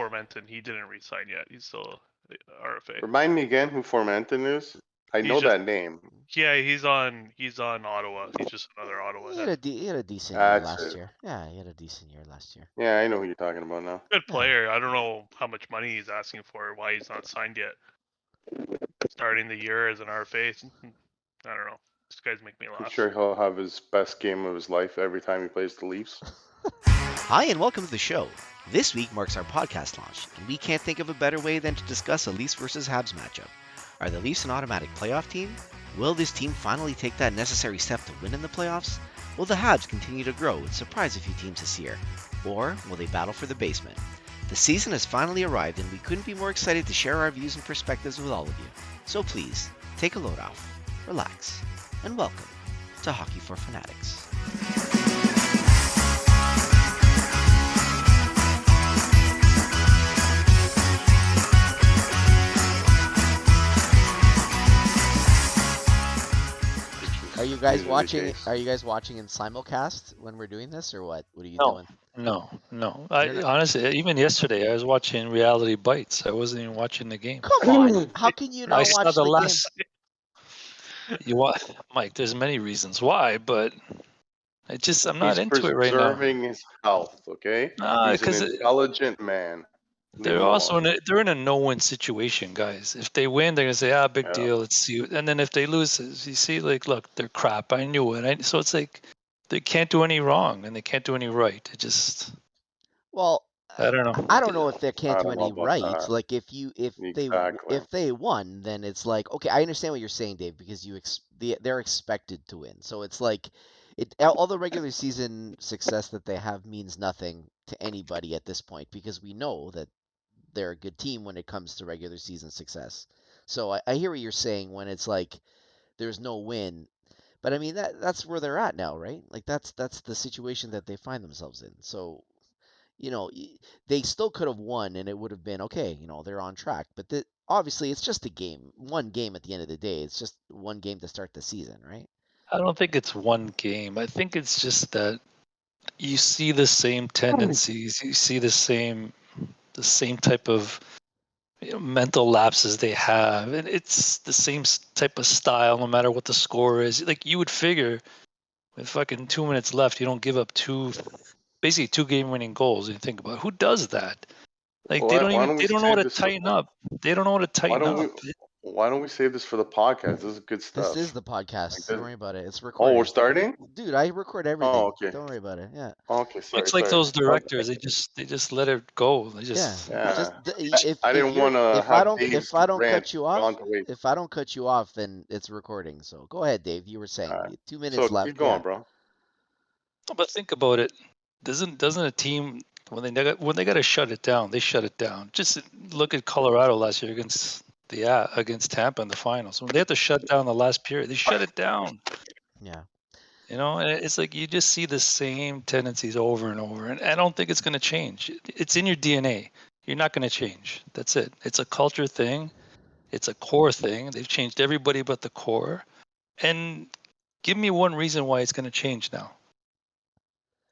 Formenton. He didn't resign yet. He's still RFA. Remind me again who Formenton is. I know that name. Yeah, he's on Ottawa. He's just another Ottawa head. He had a decent year last year. Yeah, he had a decent year last year. Yeah, I know who you're talking about now. Good player. I don't know how much money he's asking for, why he's not signed yet. Starting the year as an RFA, I don't know. These guys make me laugh. I'm sure he'll have his best game of his life every time he plays the Leafs. Hi, and welcome to the show. This week marks our podcast launch, and we can't think of a better way than to discuss a Leafs versus Habs matchup. Are the Leafs an automatic playoff team? Will this team finally take that necessary step to win in the playoffs? Will the Habs continue to grow and surprise a few teams this year? Or will they battle for the basement? The season has finally arrived, and we couldn't be more excited to share our views and perspectives with all of you. So please, take a load off, relax, and welcome to Hockey for Fanatics. Are you guys watching? Are you guys watching in simulcast when we're doing this, or what? What are you doing? No. Honestly, even yesterday, I was watching Reality Bites. I wasn't even watching the game. Come on, how can you not watch the last game? You watch, Mike. There's many reasons why, but I'm not into it right now. He's preserving his health, okay? He's an intelligent man. They're also in a no-win situation, guys. If they win, they're gonna say, big deal, let's see. And then if they lose, you see, like, look, they're crap. I knew it. So it's like they can't do any wrong and they can't do any right. It just. Well, I don't know. I don't know if they can't do any right. That. Like if they won, then it's like, okay, I understand what you're saying, Dave, because they're expected to win. So it's like all the regular season success that they have means nothing to anybody at this point, because we know that they're a good team when it comes to regular season success. So I hear what you're saying when it's like there's no win, but I mean that's where they're at now, right? Like that's the situation that they find themselves in. So, they still could have won and it would have been okay. They're on track, but obviously it's just a game, one game at the end of the day. It's just one game to start the season, right? I don't think it's one game. I think it's just that you see the same tendencies. You see the same type of mental lapses they have, and it's the same type of style no matter what the score is. Like, you would figure with fucking 2 minutes left, you don't give up basically two game-winning goals. You think about who does that? Like, they don't know how to tighten up. They don't know how to tighten up. Why don't we save this for the podcast? This is good stuff. This is the podcast. Don't worry about it. It's recorded. Oh, we're starting? Dude, I record everything. Oh, okay. Don't worry about it. Yeah. Okay, sorry. It's like those directors. They just let it go. They just. Yeah. I didn't want to. If I don't cut you off, then it's recording. So go ahead, Dave. You were saying 2 minutes left. Keep going, bro. But think about it. Doesn't a team when they got to shut it down, they shut it down. Just look at Colorado last year against Tampa in the finals. When they have to shut down the last period, they shut it down. Yeah. It's like you just see the same tendencies over and over, and I don't think it's going to change. It's in your DNA. You're not going to change. That's it. It's a culture thing. It's a core thing. They've changed everybody but the core. And give me one reason why it's going to change now.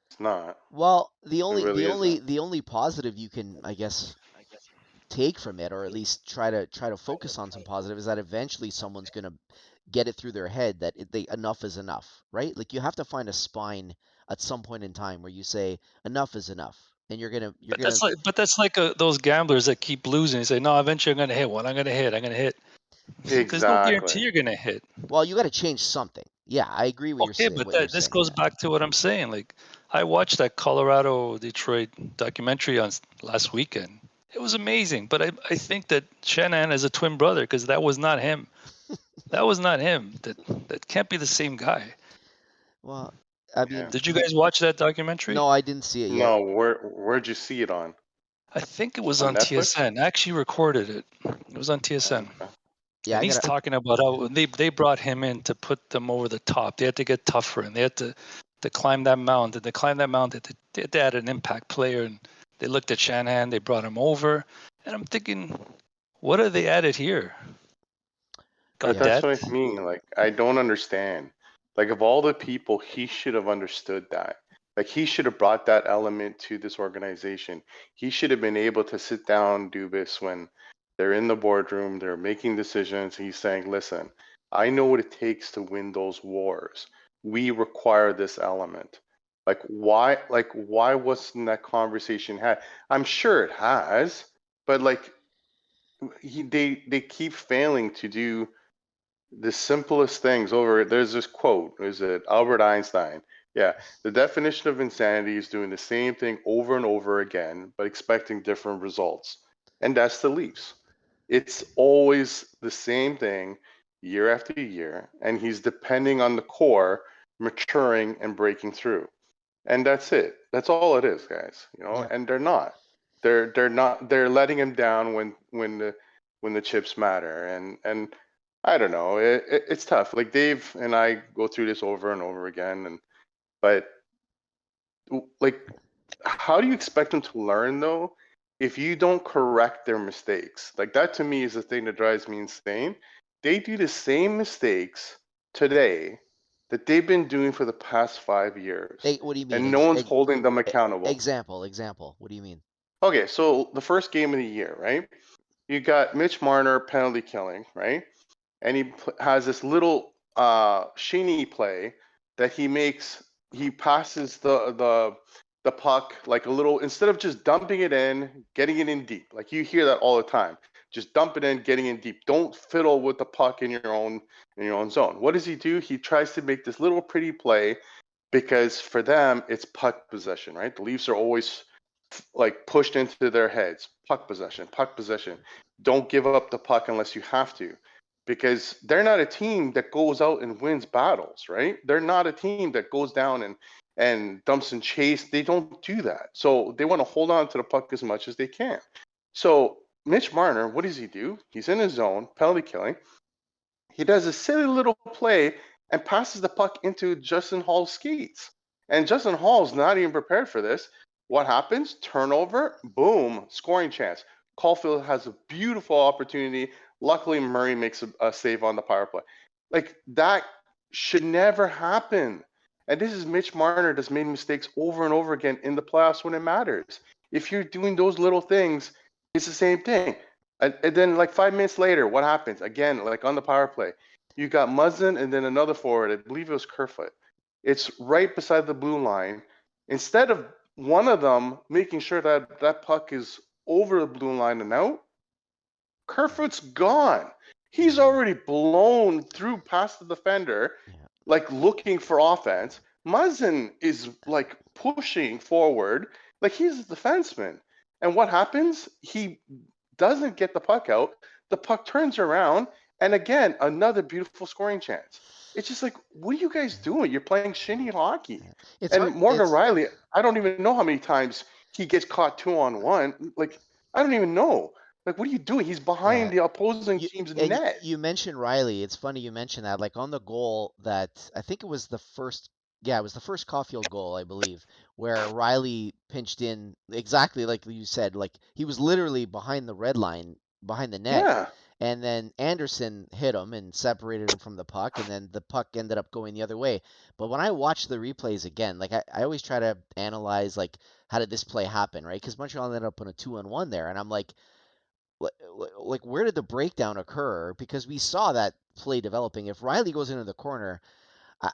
It's not. Well, the only positive you can, I guess, take from it, or at least try to focus on some positive, is that eventually someone's going to get it through their head that enough is enough, right? Like, you have to find a spine at some point in time where you say enough is enough, and that's like those gamblers that keep losing. They say, no, eventually I'm going to hit one. I'm going to hit. Exactly. There's no guarantee you're going to hit. Well, you got to change something. Yeah, I agree with you're saying. Okay, but this goes back to what I'm saying. Like, I watched that Colorado-Detroit documentary on last weekend. It was amazing, but I think that Shanahan is a twin brother, because that was not him. That was not him. That can't be the same guy. Well, I mean, did you guys watch that documentary? No, I didn't see it yet. No, where'd you see it on? I think it was on TSN. I actually recorded it. It was on TSN. Yeah, and he's talking about how they brought him in to put them over the top. They had to get tougher, and they had to climb that mountain. To climb that mountain, they had an impact player, and they looked at Shanahan. They brought him over, and I'm thinking, what are they added here? That's what I mean. Like, I don't understand. Like, of all the people, he should have understood that. Like, he should have brought that element to this organization. He should have been able to sit down, Dubas, when they're in the boardroom, they're making decisions. He's saying, listen, I know what it takes to win those wars. We require this element. Like, why wasn't that conversation had? I'm sure it has, but like, they keep failing to do the simplest things over. There's this quote, is it Albert Einstein? Yeah, the definition of insanity is doing the same thing over and over again, but expecting different results. And that's the Leafs. It's always the same thing year after year, and he's depending on the core maturing and breaking through. And that's it. That's all it is, guys. Yeah. And they're not. They're not. They're letting him down when the chips matter. And I don't know. It's tough. Like, Dave and I go through this over and over again. But like, how do you expect them to learn though if you don't correct their mistakes? Like, that to me is the thing that drives me insane. They do the same mistakes today that they've been doing for the past 5 years. What do you mean? And no one's holding them accountable. Example. What do you mean? Okay, so the first game of the year, right? You got Mitch Marner penalty killing, right? And he has this little Sheeny play that he makes. He passes the puck like a little, instead of just dumping it in, getting it in deep. Like, you hear that all the time. Just dump it in, getting in deep. Don't fiddle with the puck in your own zone. What does he do? He tries to make this little pretty play, because for them it's puck possession, right? The Leafs are always like pushed into their heads. Puck possession. Don't give up the puck unless you have to, because they're not a team that goes out and wins battles, right? They're not a team that goes down and dumps and chase. They don't do that. So they want to hold on to the puck as much as they can. So Mitch Marner, what does he do? He's in his zone, penalty killing. He does a silly little play and passes the puck into Justin Hall's skates. And Justin Hall's not even prepared for this. What happens? Turnover, boom, scoring chance. Caulfield has a beautiful opportunity. Luckily, Murray makes a save on the power play. Like, that should never happen. And this is Mitch Marner that's made mistakes over and over again in the playoffs when it matters. If you're doing those little things, it's the same thing. And then, like, 5 minutes later, what happens? Again, like on the power play, you got Muzzin and then another forward. I believe it was Kerfoot. It's right beside the blue line. Instead of one of them making sure that that puck is over the blue line and out, Kerfoot's gone. He's already blown through past the defender, like looking for offense. Muzzin is like pushing forward, like he's a defenseman. And what happens? He doesn't get the puck out. The puck turns around, and again, another beautiful scoring chance. It's just like, what are you guys doing? You're playing shinny hockey. Morgan Riley, I don't even know how many times he gets caught 2-on-1. Like, I don't even know. Like, what are you doing? He's behind the opposing team's net. You mentioned Riley. It's funny you mentioned that. Like, on the goal that, I think it was the first Caulfield goal, I believe, where Riley pinched in exactly like you said. Like, he was literally behind the red line, behind the net. Yeah. And then Anderson hit him and separated him from the puck, and then the puck ended up going the other way. But when I watch the replays again, like, I always try to analyze, like, how did this play happen, right? Because Montreal ended up on a 2-on-1 there, and I'm like, where did the breakdown occur? Because we saw that play developing. If Riley goes into the corner,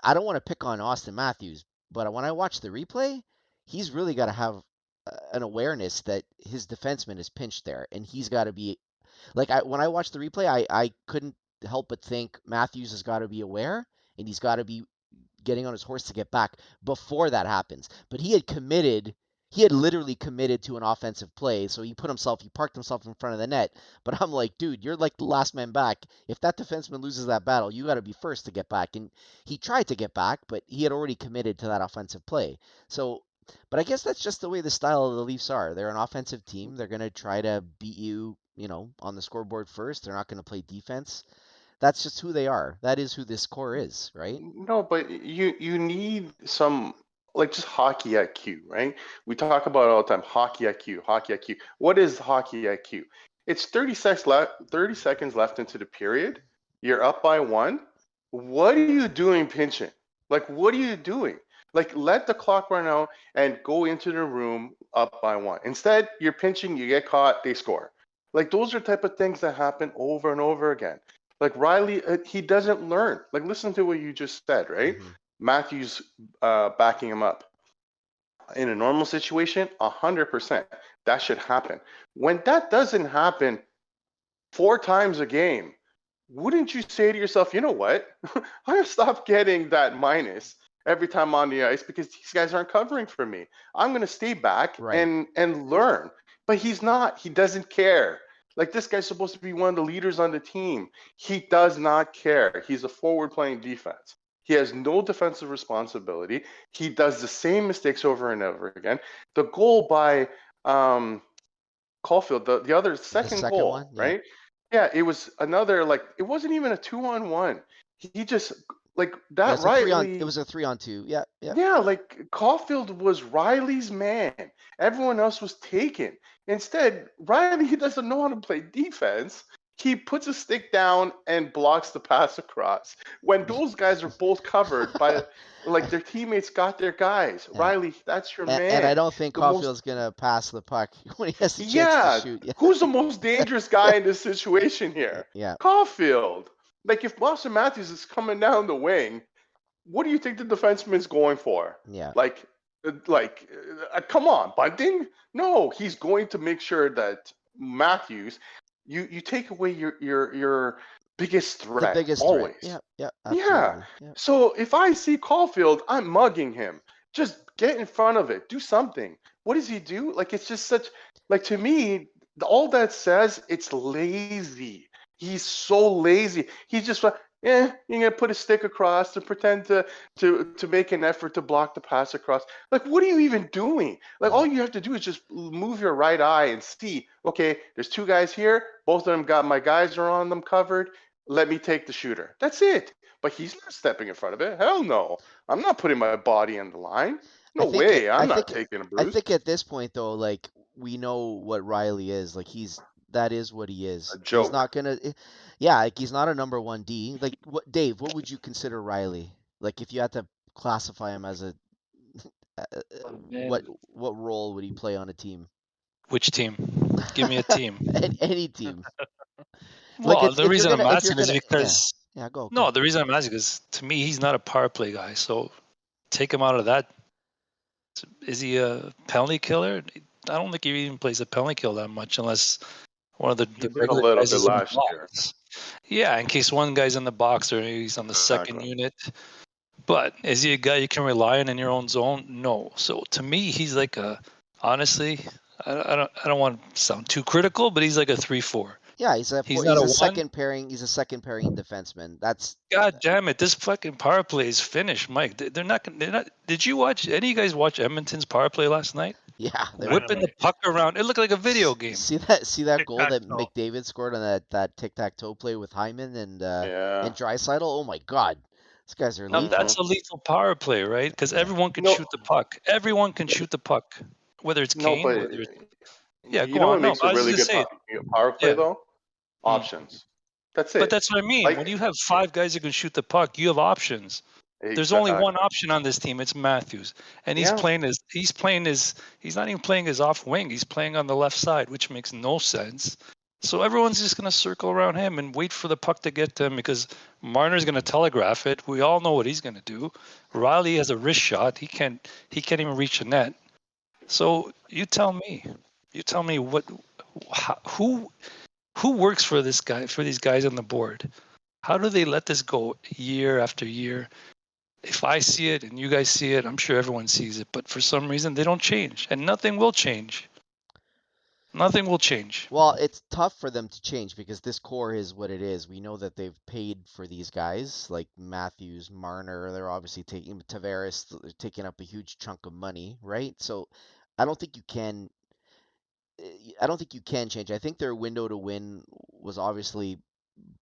I don't want to pick on Austin Matthews, but when I watch the replay, he's really got to have an awareness that his defenseman is pinched there, and he's got to be like, when I watched the replay, I couldn't help but think Matthews has got to be aware, and he's got to be getting on his horse to get back before that happens. But he had literally committed to an offensive play, so he parked himself in front of the net. But I'm like, dude, you're like the last man back. If that defenseman loses that battle, you got to be first to get back. And he tried to get back, but he had already committed to that offensive play. So, but I guess that's just the way the style of the Leafs are. They're an offensive team. They're going to try to beat you, on the scoreboard first. They're not going to play defense. That's just who they are. That is who this core is, right? No, but you need some, like, just hockey IQ, right? We talk about it all the time, hockey IQ. What is hockey IQ? It's 30 seconds left into the period. You're up by 1. What are you doing pinching? Like, what are you doing? Like, let the clock run out and go into the room up by 1. Instead, you're pinching, you get caught, they score. Like, those are type of things that happen over and over again. Like, Riley, he doesn't learn. Like, listen to what you just said, right? Mhm. Matthews backing him up. In a normal situation, 100%, that should happen. When that doesn't happen 4 times a game, wouldn't you say to yourself, you know what? I'm going to stop getting that minus every time on the ice because these guys aren't covering for me. I'm going to stay back Right. and learn. But he's not. He doesn't care. Like, this guy's supposed to be one of the leaders on the team. He does not care. He's a forward playing defense. He has no defensive responsibility. He does the same mistakes over and over again. The goal by Caulfield, the other second second goal, one? Yeah. right? Yeah, it was another, like, it wasn't even a 2-on-1. He just, like, Yeah, that it's a 3-on. Riley. It was a 3-on-2. Yeah, yeah. Yeah, like, Caulfield was Riley's man. Everyone else was taken. Instead, Riley, he doesn't know how to play defense. He puts a stick down and blocks the pass across. When those guys are both covered by, like, their teammates got their guys. Yeah. Riley, that's your And I man. don't think The most, Caulfield's gonna pass the puck when he has the chance to yeah, shoot. Yeah. who's the most dangerous guy in this situation here? Yeah. Caulfield. Like, if Boston Matthews is coming down the wing, what do you think the defenseman's going for? Yeah. Come on, Bunting? No, he's going to make sure that Matthews, you take away your biggest The threat biggest always. threat. Yeah, Yeah. absolutely. Yeah. So if I see Caulfield, I'm mugging him. Just get in front of it. Do something. What does he do? Like, it's just such, like, to me, all that says, it's lazy. He's so lazy. He's just like, you're gonna put a stick across to pretend to make an effort to block the pass across. Like, what are you even doing? Like, all you have to do is just move your right eye and see, okay, there's 2 guys here. Both of them got my guys are on them covered. Let me take the shooter. That's it. But he's not stepping in front of it. Hell no. I'm not putting my body on the line. No way. I'm not taking a I bruise. think at this point though, like, we know what Riley is. Like, that is what he is. A joke. He's not gonna. Yeah, like, he's not a number 1 D. Like, what, Dave? What would you consider Riley? Like, if you had to classify him as a, what Man, what role would he play on a team? which team? Give me a team. Any team. Well, Like, the reason I'm if you're asking is gonna, because yeah, go. no, the reason I'm asking is to me he's not a power play guy. So take him out of that. Is he a penalty killer? I don't think he even plays a penalty kill that much unless one of the He did a regular little guys bit is in the last year. box. Yeah, in case one guy's in the box or he's on the second Exactly. unit. But is he a guy you can rely on in your own zone? No. So to me, he's like a honestly, I don't want to sound too critical, but he's like a 3-4. Yeah, he's not a a one. second pairing. He's a second pairing defenseman. That's God damn it! This fucking power play is finished, Mike. They're not. Did you watch? Any of you guys watch Edmonton's power play last night? yeah. They were, Whipping the puck around. It looked like a video game. see that goal that Tic-tac-toe. McDavid scored on that tic-tac-toe play with Hyman and Yeah. Draisaitl? Oh my God, these guys are Now lethal. that's a lethal power play, right? Because everyone can No. shoot the puck. Everyone can shoot the puck, whether it's No, Kane, but whether it's yeah. you Go know on. what No, makes I a was really just good saying. power play, Yeah. though? Options. That's it. But that's what I mean. Like- When you have 5 guys who can shoot the puck, you have options. There's only one option on this team. It's Matthews, and he's Yeah. he's not even playing his off wing. He's playing on the left side, which makes no sense. So everyone's just gonna circle around him and wait for the puck to get to him because Marner's gonna telegraph it. We all know what he's gonna do. Riley has a wrist shot. He can't even reach the net. So you tell me who works for this guy, for these guys on the board? How do they let this go year after year? If I see it and you guys see it, I'm sure everyone sees it. But for some reason, they don't change, and nothing will change. Nothing will change. Well, it's tough for them to change because this core is what it is. We know that they've paid for these guys like Matthews, Marner. They're obviously taking Tavares, taking up a huge chunk of money, right? So I don't think you can. I don't think you can change. I think their window to win was obviously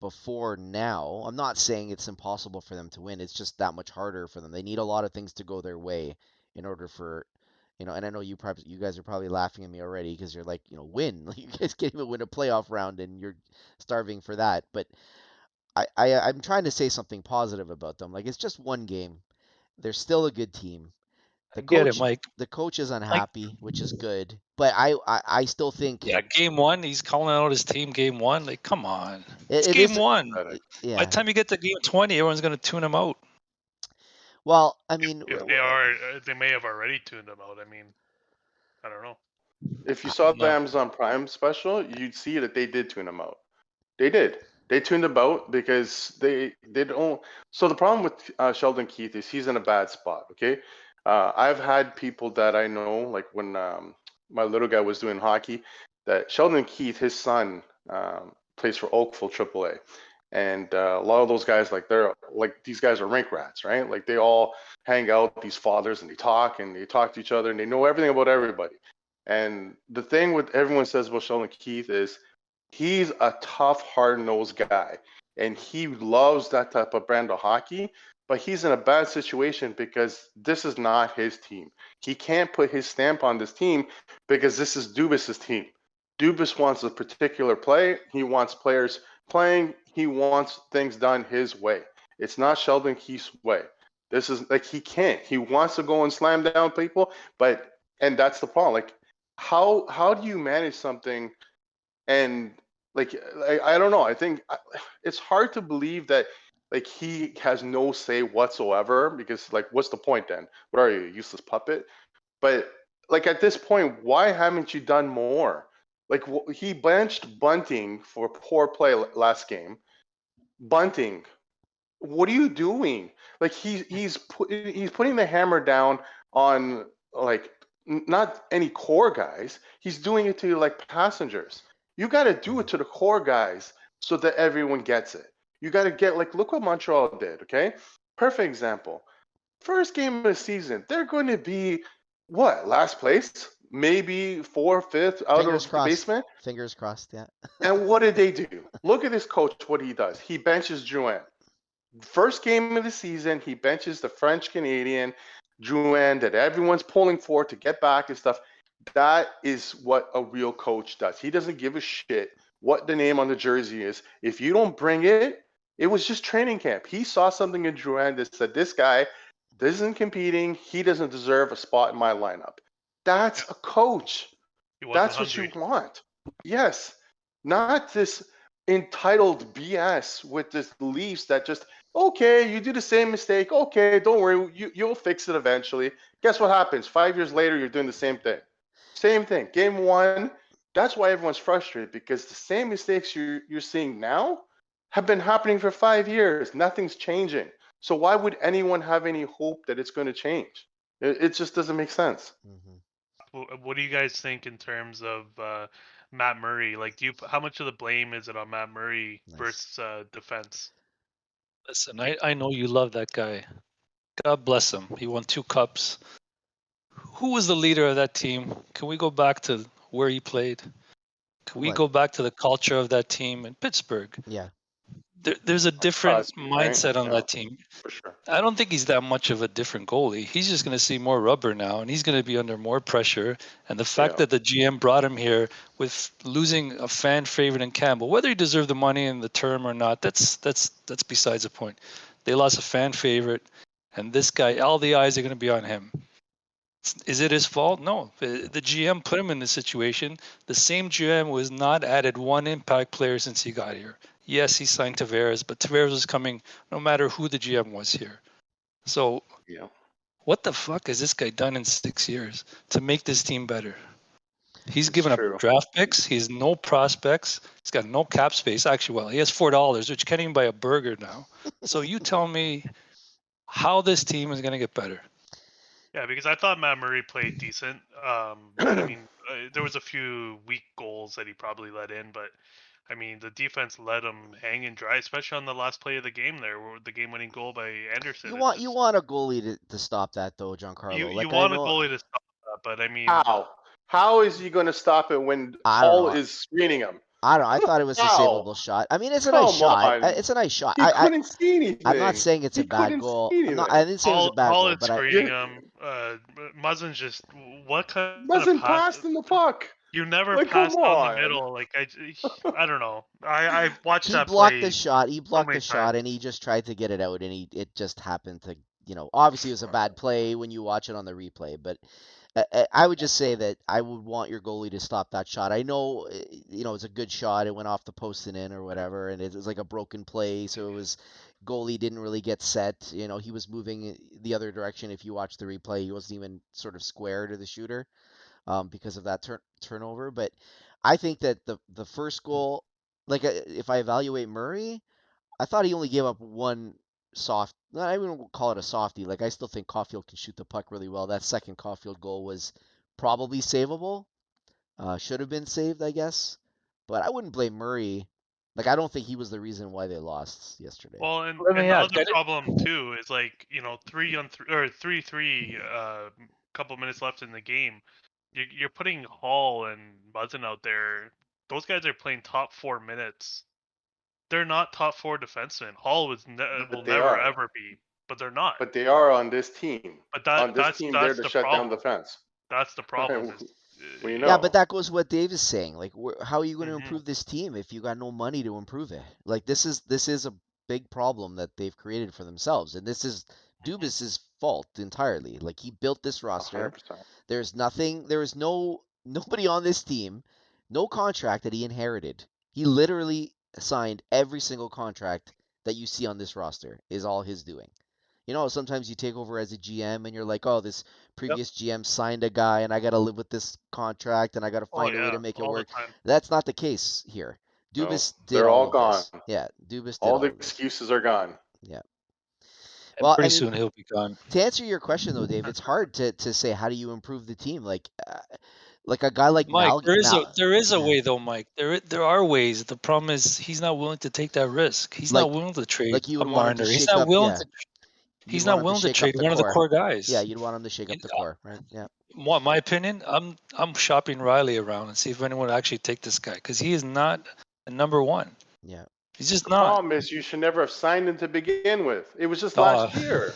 before now. I'm not saying it's impossible for them to win. It's just that much harder for them. They need a lot of things to go their way in order for, and I know you guys are probably laughing at me already because you're like, win. Like, you guys can't even win a playoff round and you're starving for that. But I'm trying to say something positive about them. Like, it's just one game. They're still a good team. The Get it, coach, Mike. the coach is unhappy, which is good. But I still think Yeah, game one, he's calling out his team game one. Like, come on. It's it game is. one. By Yeah. the time you get to game 20, everyone's going to tune him out. Well, I mean, If they are, they may have already tuned them out. I mean, I don't know. If you saw the No. Amazon Prime special, you'd see that they did tune them out. They did. They tuned them out because they don't. So the problem with Sheldon Keefe is he's in a bad spot. Okay, I've had people that I know, like when my little guy was doing hockey, that Sheldon Keefe, his son, plays for Oakville AAA, and a lot of those guys, like these guys are rink rats, right? Like they all hang out, these fathers, and they talk to each other, and they know everything about everybody. And the thing with everyone says about Sheldon Keefe is he's a tough, hard-nosed guy, and he loves that type of brand of hockey. But he's in a bad situation because this is not his team. He can't put his stamp on this team because this is Dubas's team. Dubas wants a particular play. He wants players playing. He wants things done his way. It's not Sheldon Keefe's way. This is like he can't. He wants to go and slam down people, and that's the problem. Like, how do you manage something? And like I don't know. I think it's hard to believe that like he has no say whatsoever because like what's the point then? What are you, a useless puppet? But like at this point, why haven't you done more? Like he benched Bunting for poor play last game. Bunting, what are you doing? Like he's putting the hammer down on like not any core guys. He's doing it to like passengers. You got to do it to the core guys so that everyone gets it. You got to get like look what Montreal did. Okay, perfect example. First game of the season, they're going to be what, last place, maybe fourth, fifth out fingers of the crossed. basement. Fingers crossed. Yeah. And what did they do? Look at this coach. What he does? He benches Drouin. First game of the season, he benches the French Canadian Drouin that everyone's pulling for to get back and stuff. That is what a real coach does. He doesn't give a shit what the name on the jersey is. If you don't bring it, it was just training camp. He saw something in Drouin that said, this guy isn't competing. He doesn't deserve a spot in my lineup. That's a coach. That's what you want. Yes. Not this entitled BS with this Leafs that just, okay, you do the same mistake. Okay, don't worry. You'll fix it eventually. Guess what happens? 5 years later, you're doing the same thing. Same thing. Game one. That's why everyone's frustrated because the same mistakes you're seeing now have been happening for 5 years. Nothing's changing. So why would anyone have any hope that it's going to change? It just doesn't make sense. Mm-hmm. What do you guys think in terms of Matt Murray? Like, how much of the blame is it on Matt Murray versus defense? Listen, I know you love that guy. God bless him. He won 2 cups. Who was the leader of that team? Can we go back to where he played? Can we go back to the culture of that team in Pittsburgh? Yeah. There's a different mindset on Yeah, that team. for sure. I don't think he's that much of a different goalie. He's just going to see more rubber now, and he's going to be under more pressure. And the fact that the GM brought him here with losing a fan favorite in Campbell, whether he deserved the money and the term or not, that's besides the point. They lost a fan favorite, and this guy, all the eyes are going to be on him. Is it his fault? No. The GM put him in this situation. The same GM was not added one impact player since he got here. Yes, he signed Tavares, but Tavares was coming no matter who the GM was here. So what the fuck has this guy done in 6 years to make this team better? He's given up draft picks. He has no prospects. He's got no cap space. Actually, well, he has $4, which can't even buy a burger now. So you tell me how this team is going to get better. Yeah, because I thought Matt Murray played decent. I mean, there was a few weak goals that he probably let in, but I mean, the defense let him hang and dry, especially on the last play of the game there, where the game-winning goal by Anderson. You want a goalie to stop that though, Giancarlo. You want a goalie to stop that, but I mean, how is he going to stop it when Hall is screening him? I don't know. I thought it was a savable shot. I mean, it's a nice shot. It's a nice shot. He couldn't see anything. I'm not saying it's a bad goal. I didn't say it was a bad goal, but screening him. Muzzin's just what kind Muzzin of pass? passed in the puck. You never pass down the middle. Like I don't know. I watched that play. He blocked the shot, and he just tried to get it out, and it just happened to obviously it was a bad play when you watch it on the replay, but I would just say that I would want your goalie to stop that shot. I know, it's a good shot. It went off the post and in or whatever, and it was like a broken play, so it was goalie didn't really get set. He was moving the other direction. If you watch the replay, he wasn't even sort of square to the shooter because of that turnover. But I think that the first goal, like if I evaluate Murray, I thought he only gave up one soft. I wouldn't call it a softie. Like I still think Caulfield can shoot the puck really well. That second Caulfield goal was probably savable. Should have been saved, I guess. But I wouldn't blame Murray. Like I don't think he was the reason why they lost yesterday. Well, and Let me the ask, other problem too is like 3-on-3 or 3-3. Couple minutes left in the game. You're putting Hall and Muzzin out there. Those guys are playing top 4 minutes. They're not top 4 defensemen. Hall will they never are. ever be, but they're not. But they are on this team. But On this team, they're to the shut problem. down defense. That's the problem. We Yeah, know. but that goes what Dave is saying. Like, how are you going to Mhm. improve this team if you got no money to improve it? Like, this is a big problem that they've created for themselves, and this is Dubas's fault entirely. Like, he built this roster. 100%. There is nobody on this team, no contract that he inherited. He literally signed every single contract that you see on this roster is all his doing. Sometimes you take over as a GM and you're like, oh, this previous GM signed a guy and I got to live with this contract and I got to find a way to make it all work. the time. That's not the case here. No, Dubas did they're all all of this. gone. Yeah, Dubas did All the all of this. excuses are gone. Yeah. And Well, pretty I mean, soon he'll be gone. to answer your question though, Dave, it's hard to say how do you improve the team. Like a guy like Mike, there is a yeah. way though, Mike. There are ways. The problem is he's not willing to take that risk. He's Like- not willing to trade like you a would want him to Marner. He's shake not up- willing yeah. to. You'd He's want not him willing to shake up trade the one of the core guys. Yeah, you'd want him to shake up the core, right? Yeah. My opinion, I'm shopping Riley around and see if anyone would actually take this guy because he is not a number one. Yeah. He's just The not. problem is you should never have signed him to begin with. It was just last year.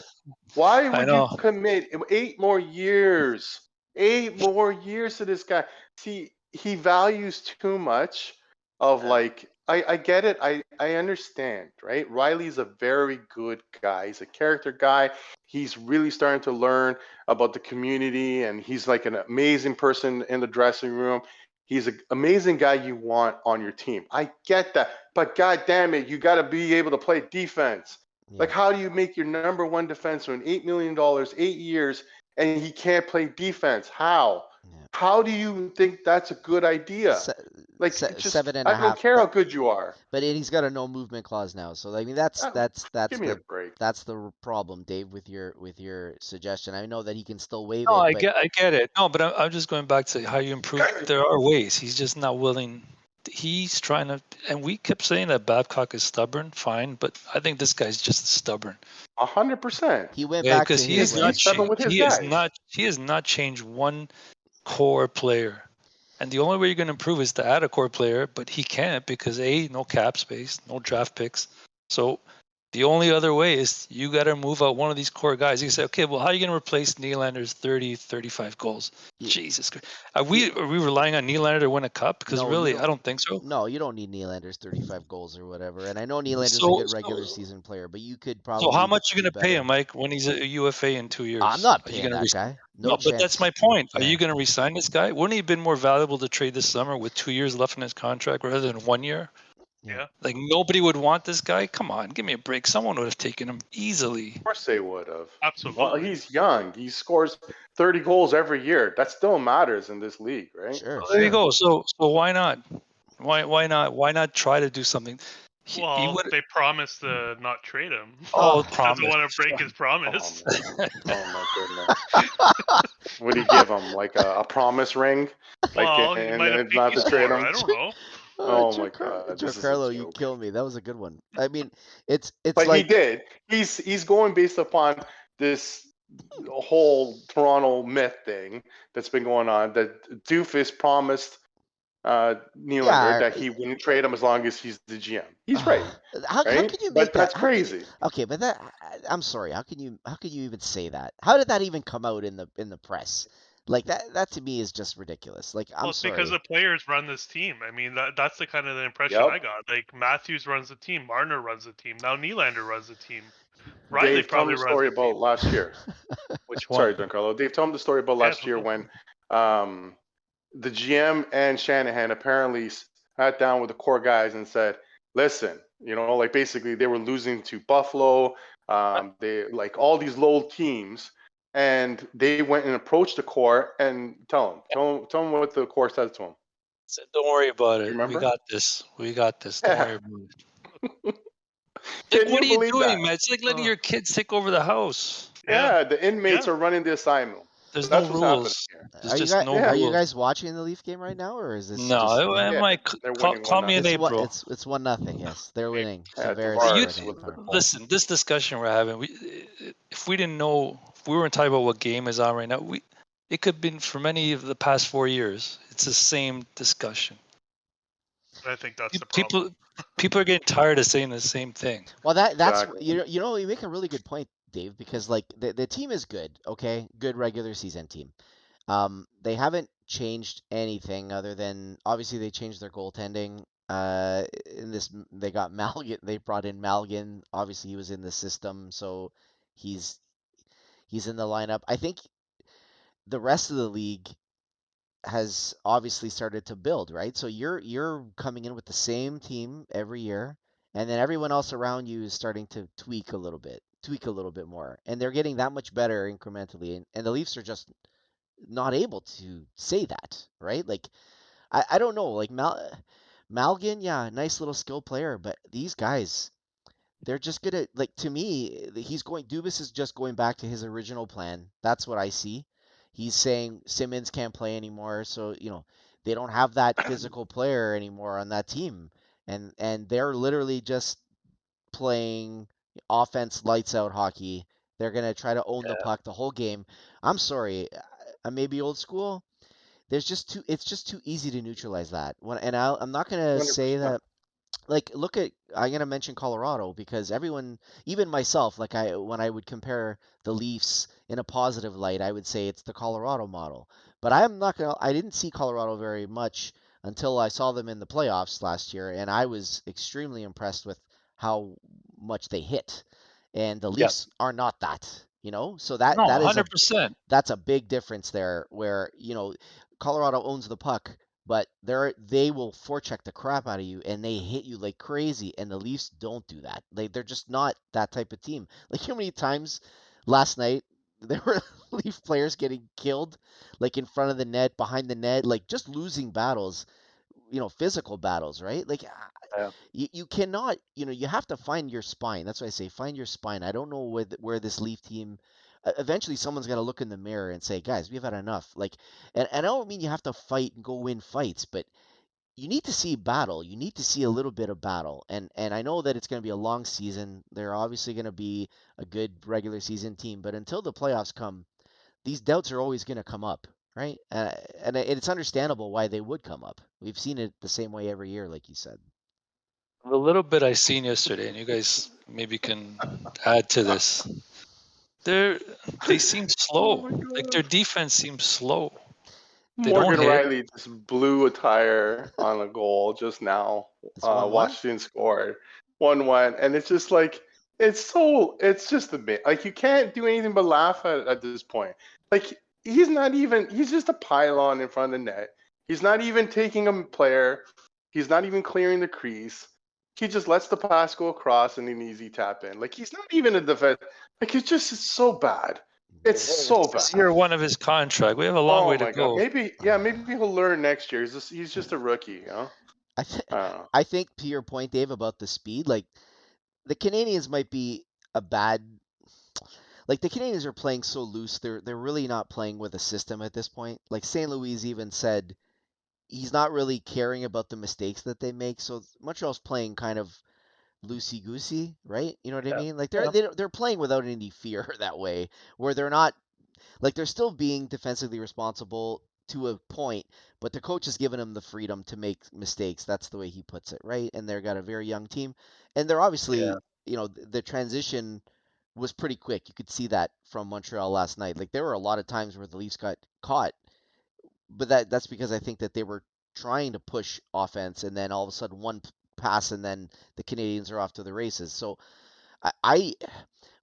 Why would know. you commit 8 more years? 8 more years to this guy. See, he values too much of like I get it. I understand, right? Riley's a very good guy. He's a character guy. He's really starting to learn about the community and he's like an amazing person in the dressing room. He's an amazing guy you want on your team. I get that. But god damn it, you got to be able to play defense. Yeah. Like, how do you make your number one defenseman $8 million, 8 years, and he can't play defense? How? Yeah. How do you think that's a good idea? Like, just, 7.5. I don't care how good you are. But he's got a no movement clause now, so I mean that's Give me a break. that's the problem, Dave, with your suggestion. I know that he can still waive No, it. I get it. No, but I'm just going back to how you improve. There are ways. He's just not willing. He's trying to, and we kept saying that Babcock is stubborn. Fine, but I think this guy's just stubborn. 100%. He went back to because he his has not He's stubborn with his guys. He has not changed one core player. And the only way you're going to improve is to add a core player, but he can't because no cap space, no draft picks. So the only other way is you got to move out one of these core guys. You say, okay, well, how are you going to replace Nylander's 30, 35 goals? Yeah. Jesus Christ. Are we relying on Nylander to win a cup? Because No, really, you I don't think so. No, you don't need Nylander's 35 goals or whatever. And I know Nylander's a good regular season player, but you could probably. So how much are you going to pay better. him, Mike, when he's a UFA in 2 years? I'm not Are you paying gonna that guy. No, No but chance. that's my point. Are Yeah. you going to re-sign this guy? Wouldn't he have been more valuable to trade this summer with 2 years left in his contract rather than 1 year? Yeah. Like nobody would want this guy. Come on, give me a break. Someone would have taken him easily. Of course they would have. Absolutely. Well, he's young. He scores 30 goals every year. That still matters in this league, right? Sure. Well, there you go. So why not? Why not? Why not try to do something? They promised to not trade him. Oh, He promise. doesn't want to break his promise. Oh my goodness. What do you give him? Like a promise ring? Well, he and might have not to beat trade you him? for it, I don't know. Oh my God, this is a Giancarlo, you joke. kill me. That was a good one. I mean, it's But like he did. He's going based upon this whole Toronto myth thing that's been going on. That Doofus promised Nylander that he wouldn't trade him as long as he's the GM. He's right. How right? can you make But that? that's crazy. Okay, but I'm sorry. How can you even say that? How did that even come out in the press? Like that to me is just ridiculous. Like I'm Well, it's sorry. because the players run this team. I mean, that's the kind of the impression Yep. I got. Like Matthews runs the team, Marner runs the team, now Nylander runs the team. Riley Dave, tell him probably the runs story the team. about last year. Which one? Sorry, Giancarlo. Dave, tell him the story about last year when the GM and Shanahan apparently sat down with the core guys and said, listen, like basically they were losing to Buffalo, they like all these low teams, and they went and approached the core and tell them what the core said to them. Said, don't worry about You it. We remember? got this. We got this. Don't worry about it. Like, Can what you are you believe doing, that? man? It's like letting your kids take over the house. Yeah, the inmates Yeah. are running the asylum. There's That's no what's happening rules. here. There's Are you just guys no Yeah. are you rules. guys watching the Leaf game right now, or is this No, just I Yeah, might they're call, winning call me an it's April. it's 1-0? Yes, they're winning. Yeah, Tavares Tavares scored with in the time. goal. Listen, this discussion we're having, if we didn't know, if we weren't talking about what game is on right now, it could have been for many of the past 4 years. It's the same discussion. I think that's the problem. People are getting tired of saying the same thing. Well, that's Exactly. you make a really good point, Dave, because like the team is good, okay, good regular season team. They haven't changed anything other than obviously they changed their goaltending. In this they got Malgin. They brought in Malgin. Obviously, he was in the system, so he's in the lineup. I think the rest of the league has obviously started to build, right? So you're coming in with the same team every year, and then everyone else around you is starting to tweak a little bit more, and they're getting that much better incrementally. And the Leafs are just not able to say that, right? Like I don't know, like Malgin, yeah, nice little skill player, but these guys, they're just gonna like to me, Dubas is just going back to his original plan. That's what I see. He's saying Simmons can't play anymore, so they don't have that physical player anymore on that team, and they're literally just playing offense lights out hockey. They're gonna try to own the puck the whole game. I'm sorry, I may be old school. It's just too easy to neutralize that. I'm not gonna say 100%. that. Like, I'm gonna mention Colorado because everyone, even myself, like when I would compare the Leafs in a positive light, I would say it's the Colorado model. But I didn't see Colorado very much until I saw them in the playoffs last year, and I was extremely impressed with how much they hit. And the Yeah. Leafs are not that. So No, that is 100%. that's a big difference there where, Colorado owns the puck, but they will forecheck the crap out of you and they hit you like crazy, and the Leafs don't do that. They're just not that type of team. Like how many times last night there were Leaf players getting killed like in front of the net, behind the net, like just losing battles, physical battles, right? Like Yeah. you cannot, you have to find your spine. That's why I say find your spine. I don't know where this Leaf team. Eventually, someone's got to look in the mirror and say, "Guys, we've had enough." Like, and I don't mean you have to fight and go win fights, but you need to see battle. You need to see a little bit of battle. And I know that it's going to be a long season. They're obviously going to be a good regular season team, but until the playoffs come, these doubts are always going to come up, right? And it's understandable why they would come up. We've seen it the same way every year, like you said. The little bit I seen yesterday, and you guys maybe can add to this. They seem slow. Like their defense seems slow. They don't Morgan hit. Riley just blew a tire on a goal just now. It's 1-1. Washington scored 1-1, and it's just like it's just a bit like you can't do anything but laugh at this point. Like he's just a pylon in front of the net. He's not even taking a player. He's not even clearing the crease. He just lets the pass go across and an easy tap in. Like he's not even a defense. Like it's so bad. It's so It's bad. year one of his contract. We have a long Oh way to my god. go. Maybe he'll learn next year. He's just a rookie, I, th- I don't know. I think to your point, Dave, about the speed, like the Canadians might be a bad. Like the Canadians are playing so loose, they're really not playing with a system at this point. Like St. Louis even said, he's not really caring about the mistakes that they make. So Montreal's playing kind of loosey goosey, right? You know what I Yeah. mean? Like Yeah. they're playing without any fear that way, where they're not like they're still being defensively responsible to a point, but the coach has given them the freedom to make mistakes. That's the way he puts it, right? And they've got a very young team, and they're Yeah. obviously, the transition was pretty quick. You could see that from Montreal last night. Like there were a lot of times where the Leafs got caught, but that's because I think that they were trying to push offense, and then all of a sudden one pass, and then the Canadians are off to the races. So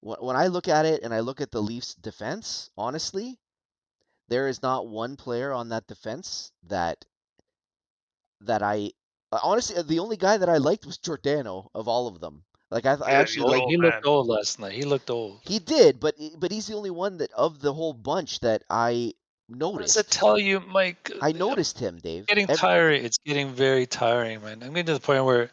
When I look at it and I look at the Leafs defense, honestly, there is not one player on that defense that I honestly, the only guy that I liked was Giordano of all of them. Like I Yeah, actually he's like old, He looked man. old last night. He looked old. he did, but he's the only one that of the whole bunch that I What does it noticed. tell you, Mike? I noticed him, Dave. Getting tiring. It's getting very tiring, man. I'm getting to the point where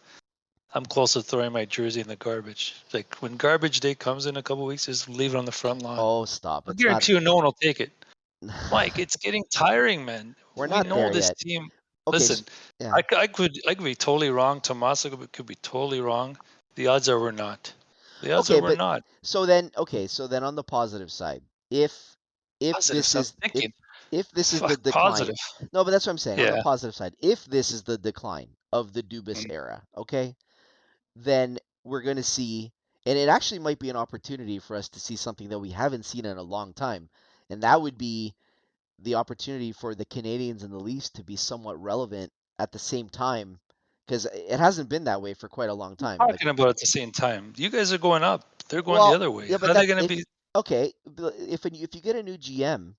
I'm close to throwing my jersey in the garbage. Like when garbage day comes in a couple weeks, just leave it on the front lawn. Oh, stop! I It's not. guarantee you, no one will take it. Mike, it's getting tiring, man. We're We not know there this yet. team. Okay, Listen, yeah. I could be totally wrong. Tommaso could be totally wrong. The odds are we're not. The odds Okay, are we're but not. so then on the positive side, if Positive. this I'm is thinking. if this is the Fuck, decline, positive. no, but that's what I'm saying. On the Yeah. positive side, if this is the decline of the Dubas Mm. era, okay, then we're going to see, and it actually might be an opportunity for us to see something that we haven't seen in a long time, and that would be the opportunity for the Canadians and the Leafs to be somewhat relevant at the same time, because it hasn't been that way for quite a long time. Like, Talking about at the same time. You guys are going up. They're going the well, other way. yeah, How but are they that going to if be? okay, if you get a new GM,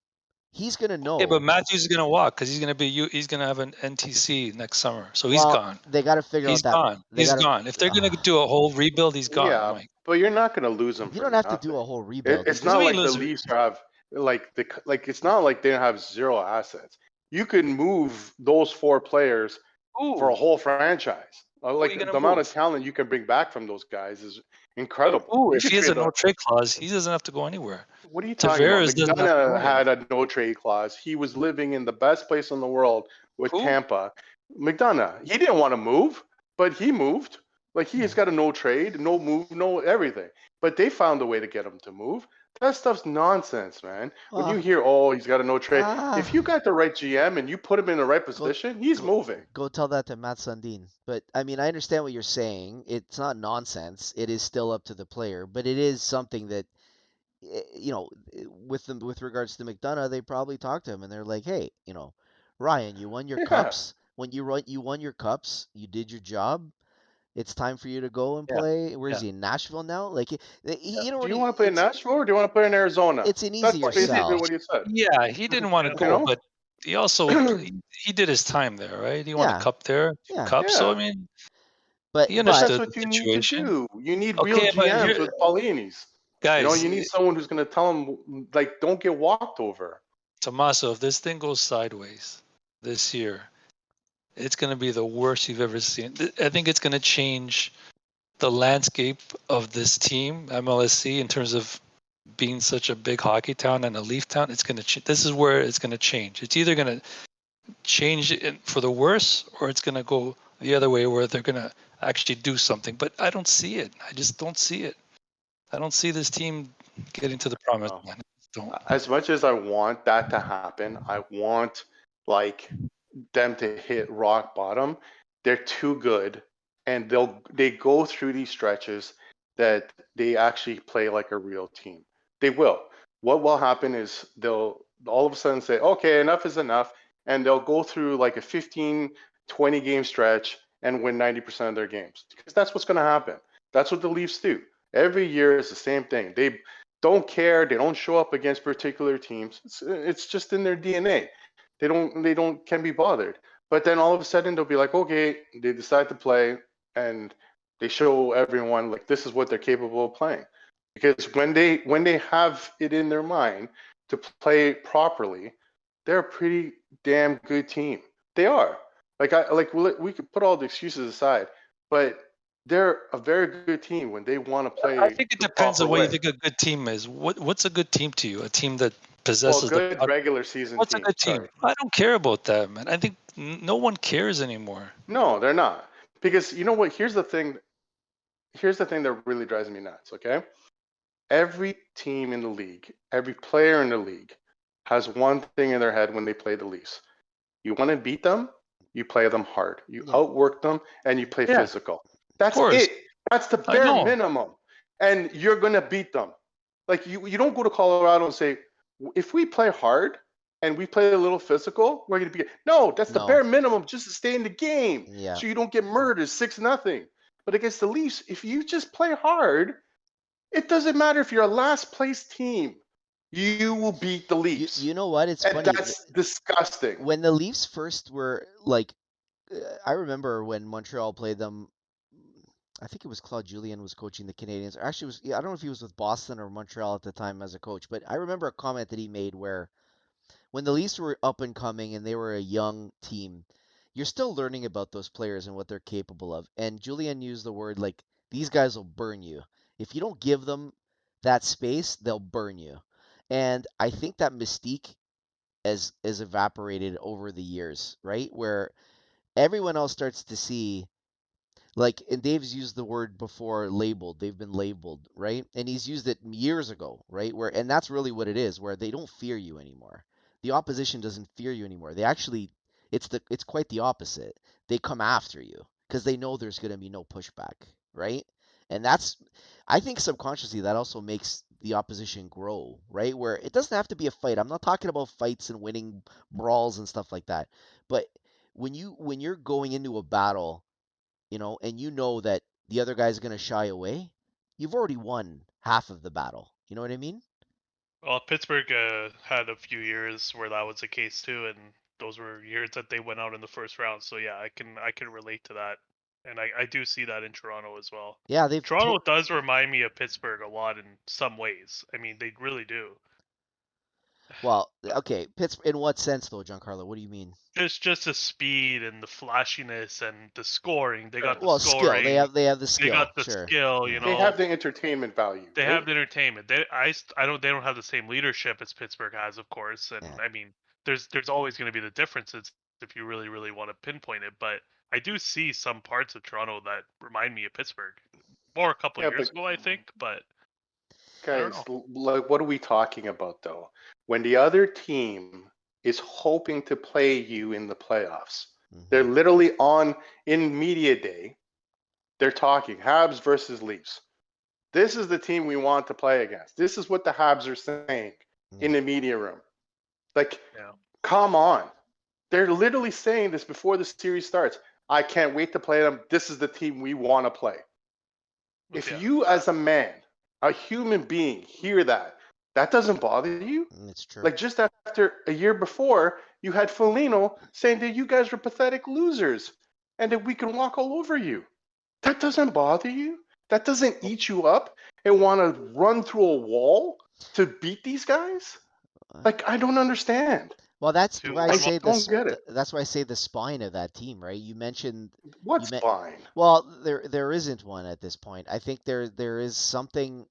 he's gonna Okay, but know. Matthews is going to walk because he's going to have an NTC next summer. So he's Well, gone. they got to figure He's out that gone. they He's got to. gone. If they're going to do a whole rebuild, he's gone, Yeah, Mike. but you're not going to lose them You for don't have to nothing. do a whole rebuild. It's Doesn't not mean like the loser. Leafs have it's not like they have zero assets. You can move those 4 players for a Ooh, whole franchise. who are you Like going the to amount of move? talent you can bring back from those guys is incredible. Ooh, You if could he has a trade no the. trade clause, he doesn't have to go anywhere. What are you talking about? Tavares doesn't have to go McDonough anywhere. had a no trade clause. He was living in the best place in the world with Who? Tampa. McDonough, he didn't want to move, but he moved. Like he's got a no trade, no move, no everything. But they found a way to get him to move. That stuff's nonsense, man. When you hear, oh, he's got a no trade, if you got the right GM and you put him in the right position, he's moving. Go tell that to Matt Sundin. But I mean, I understand what you're saying. It's not nonsense. It is still up to the player, but it is something that with regards to McDonough, they probably talked to him and they're like, hey, Ryan, you won your Yeah. cups. When you won your cups, you did your job. It's time for you to go and Yeah. play. Where is Yeah. he, in Nashville now? Like you don't Do you really. want to play in Nashville or do you want to play in Arizona? It's an That's easier Well, he did. basically sell. what he said. Yeah, he didn't want to Yeah. You go, know? but he also he did his time there, right? He won a Yeah, cup there, 2 yeah. cups. So I Yeah. mean, But he But that's understood the what you need to situation. do. You need real Okay, but GMs here, with Paulinis. guys, You need someone who's going to tell them, like, don't get walked over. Tommaso, if this thing goes sideways this year, it's going to be the worst you've ever seen. I think it's going to change the landscape of this team, MLSC, in terms of being such a big hockey town and a Leaf town. It's going to. This is where it's going to change. It's either going to change it for the worse, or it's going to go the other way, where they're going to actually do something. But I don't see it. I just don't see it. I don't see this team getting to the promised Oh. land. Don't. As much as I want that to happen, I want, like, them to hit rock bottom. They're too good, and they go through these stretches that they actually play like a real team. They will. What will happen is they'll all of a sudden say, okay, enough is enough, and they'll go through like a 15, 20 game stretch and win 90% of their games. Because that's what's going to happen. That's what the Leafs do. Every year is the same thing. They don't care. They don't show up against particular teams. It's just in their DNA. They can be bothered. But then all of a sudden they'll be like, okay, they decide to play and they show everyone like this is what they're capable of playing. Because when they have it in their mind to play properly, they're a pretty damn good team. They are. We could put all the excuses aside, but they're a very good team when they want to play. I think it the depends on proper what you way. think a good team is. What's a good team to you? A team that Well, possesses the. good regular season What's a team. good team? Sorry. I don't care about that, man. I think no one cares anymore. No, they're not. Because you know what? Here's the thing that really drives me nuts, okay? Every team in the league, every player in the league has one thing in their head when they play the Leafs. You want to beat them, you play them hard. You outwork them and you play physical. That's it. That's the bare minimum. And you're going to beat them. Like you don't go to Colorado and say, if we play hard and we play a little physical, we're going to be. No, that's the bare minimum just to stay in the game. Yeah. So you don't get murdered 6-0. But against the Leafs, if you just play hard It doesn't matter if you're a last place team. You will beat the Leafs. You know what? It's And funny. that's disgusting. When the Leafs first were like, I remember when Montreal played them. I think it was Claude Julien was coaching the Canadiens. Or actually, I don't know if he was with Boston or Montreal at the time as a coach, but I remember a comment that he made where when the Leafs were up and coming and they were a young team, you're still learning about those players and what they're capable of. And Julien used the word like, these guys will burn you. If you don't give them that space, they'll burn you. And I think that mystique has evaporated over the years, right? Where everyone else starts to see, like, and Dave's used the word before, labeled. They've been labeled, right? And he's used it years ago, right? Where, and that's really what it is, where they don't fear you anymore. The opposition doesn't fear you anymore. They actually, it's quite the opposite. They come after you because they know there's going to be no pushback, right? And that's, I think subconsciously that also makes the opposition grow, right? Where it doesn't have to be a fight. I'm not talking about fights and winning brawls and stuff like that. But when you're going into a battle, and you know that the other guy's going to shy away, you've already won half of the battle. You know what I mean? Well, Pittsburgh had a few years where that was the case too, and those were years that they went out in the first round. So yeah, I can relate to that, and I do see that in Toronto as well. Yeah, they've Toronto does remind me of Pittsburgh a lot in some ways. I mean, they really do. well, okay, Pittsburgh. In what sense though, Giancarlo? What do you mean? Just the speed and the flashiness and the scoring. They got the Well, skill. They scoring. have the They skill. got the Sure. skill. Yeah. You They know, have the entertainment value. they right? have the entertainment. I don't. They don't have the same leadership as Pittsburgh has, of course. And Yeah. I mean, there's always going to be the differences if you really want to pinpoint it. But I do see some parts of Toronto that remind me of Pittsburgh. More a couple Yeah, years but ago, I think. But I don't guys, know. like, what are we talking about though? When the other team is hoping to play you in the playoffs, they're Mhm. literally on in media day. They're talking Habs versus Leafs. This is the team we want to play against. This is what the Habs are saying in the media room. Like, Yeah. come on. They're literally saying this before the series starts. I can't wait to play them. This is the team we want to play. If Yeah. you, as a man, a human being, hear that, that doesn't bother you? It's true. Like, just after a year before, you had Foligno saying that you guys were pathetic losers and that we can walk all over you. That doesn't bother you? That doesn't eat you up and want to run through a wall to beat these guys? Like, I don't understand. Well, that's Two why I one. say don't get it. That's why I say the spine of that team, right? You mentioned What's fine? Well, there isn't one at this point. I think there is something.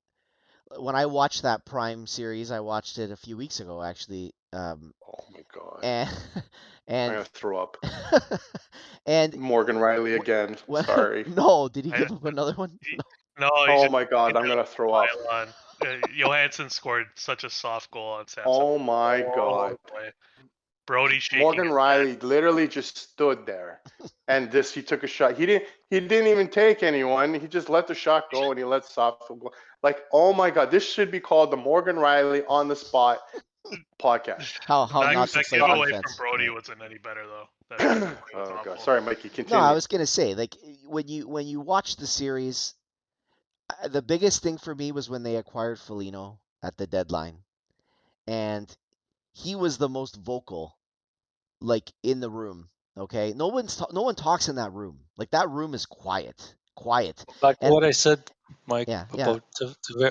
When I watched that Prime series, I watched it a few weeks ago actually, Oh my God. and I'm and going to throw up. and Morgan Riley again. Sorry. no, did he I, give up another one? he- No. no, he's Oh just my God. I'm going to throw up. pile on. Johansson scored such a soft goal on Samson. Oh my God. Boy. Brody shaking. Morgan his Riley head. literally just stood there, and he took a shot. He didn't even take anyone. He just let the shot go, and he let soft go. Like, oh my God, this should be called the Morgan Riley on the spot podcast. How that not to that play giveaway defense. from Brody Right. wasn't any better though. That giveaway was Oh awful. God, sorry, Mikey. No, Continue. I was gonna say, like, when you watch the series, the biggest thing for me was when they acquired Foligno at the deadline, and he was the most vocal, like, in the room. Okay, no one talks in that room. Like, that room is quiet. Like And what I said, Mike, yeah, about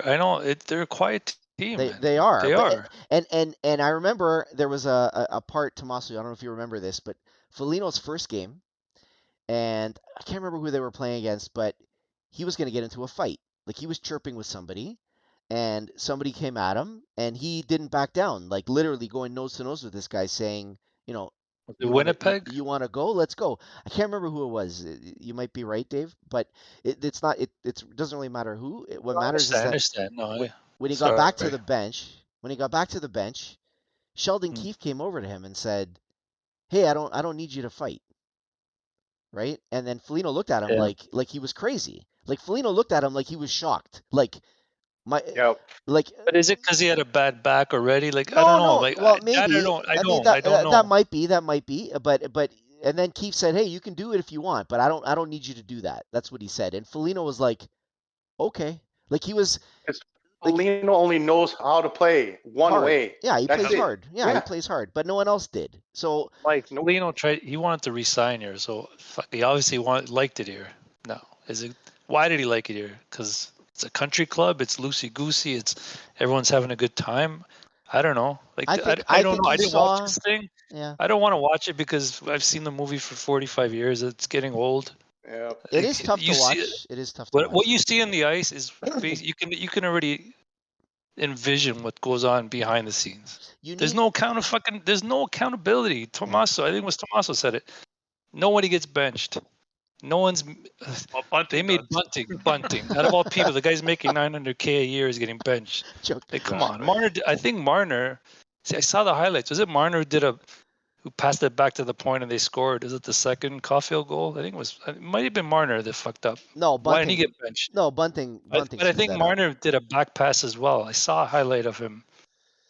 I know they're a quiet team, man. they are. They But are. and I remember there was a part, Tommaso. I don't know if you remember this, but Foligno's first game, and I can't remember who they were playing against, but he was going to get into a fight. Like, he was chirping with somebody, and somebody came at him, and he didn't back down. Like, literally going nose to nose with this guy, saying, The you want to Winnipeg. you want to go? Let's go. I can't remember who it was. You might be right, Dave, but it's not. It doesn't really matter who. What matters is I that understand. No, when he got back to sorry. the bench, Sheldon Hmm. Keefe came over to him and said, "Hey, I don't need you to fight." Right? And then Foligno looked at him Yeah. like he was crazy. Like, Foligno looked at him like he was shocked. Like, my Yep. like But is it because he had a bad back already? Like, I no, don't know. no. Like Well, that maybe. I mean, I don't that know. might be. But and then Keefe said, "Hey, you can do it if you want, but I don't need you to do that." That's what he said. And Foligno was like, "Okay." Like he was Because like Foligno only knows how to play one hard. way. Yeah, he That's plays it. hard. Yeah, he plays hard, but no one else did. So Like Nope. Leno tried, he wanted to resign here, so he obviously liked it here. No, why did he like it here? Because it's a country club, it's loosey goosey, it's everyone's having a good time. I don't know. Like I I don't think know. he I didn't watch saw. this thing. Yeah, I don't want to watch it because I've seen the movie for 45 years. It's getting old. Yeah. it is tough to You see it, watch. It is tough to what watch. you see on the ice is you can already envision what goes on behind the scenes. You There's need no there's no accountability. Tommaso, I think it was Tommaso said it. Nobody gets benched. No one's. Well, They Bunting made does. Bunting. Out of all people, the guy's making $900K a year is getting benched. joke. Like, come on, Exactly. Marner. I think Marner. See, I saw the highlights. Was it Marner who passed it back to the point and they scored? Is it the second Caulfield goal? I think it might have been Marner that fucked up. No, Why didn't he Bunting. get benched? No, Bunting. But Bunting I screwed think that up. Marner did a back pass as well. I saw a highlight of him.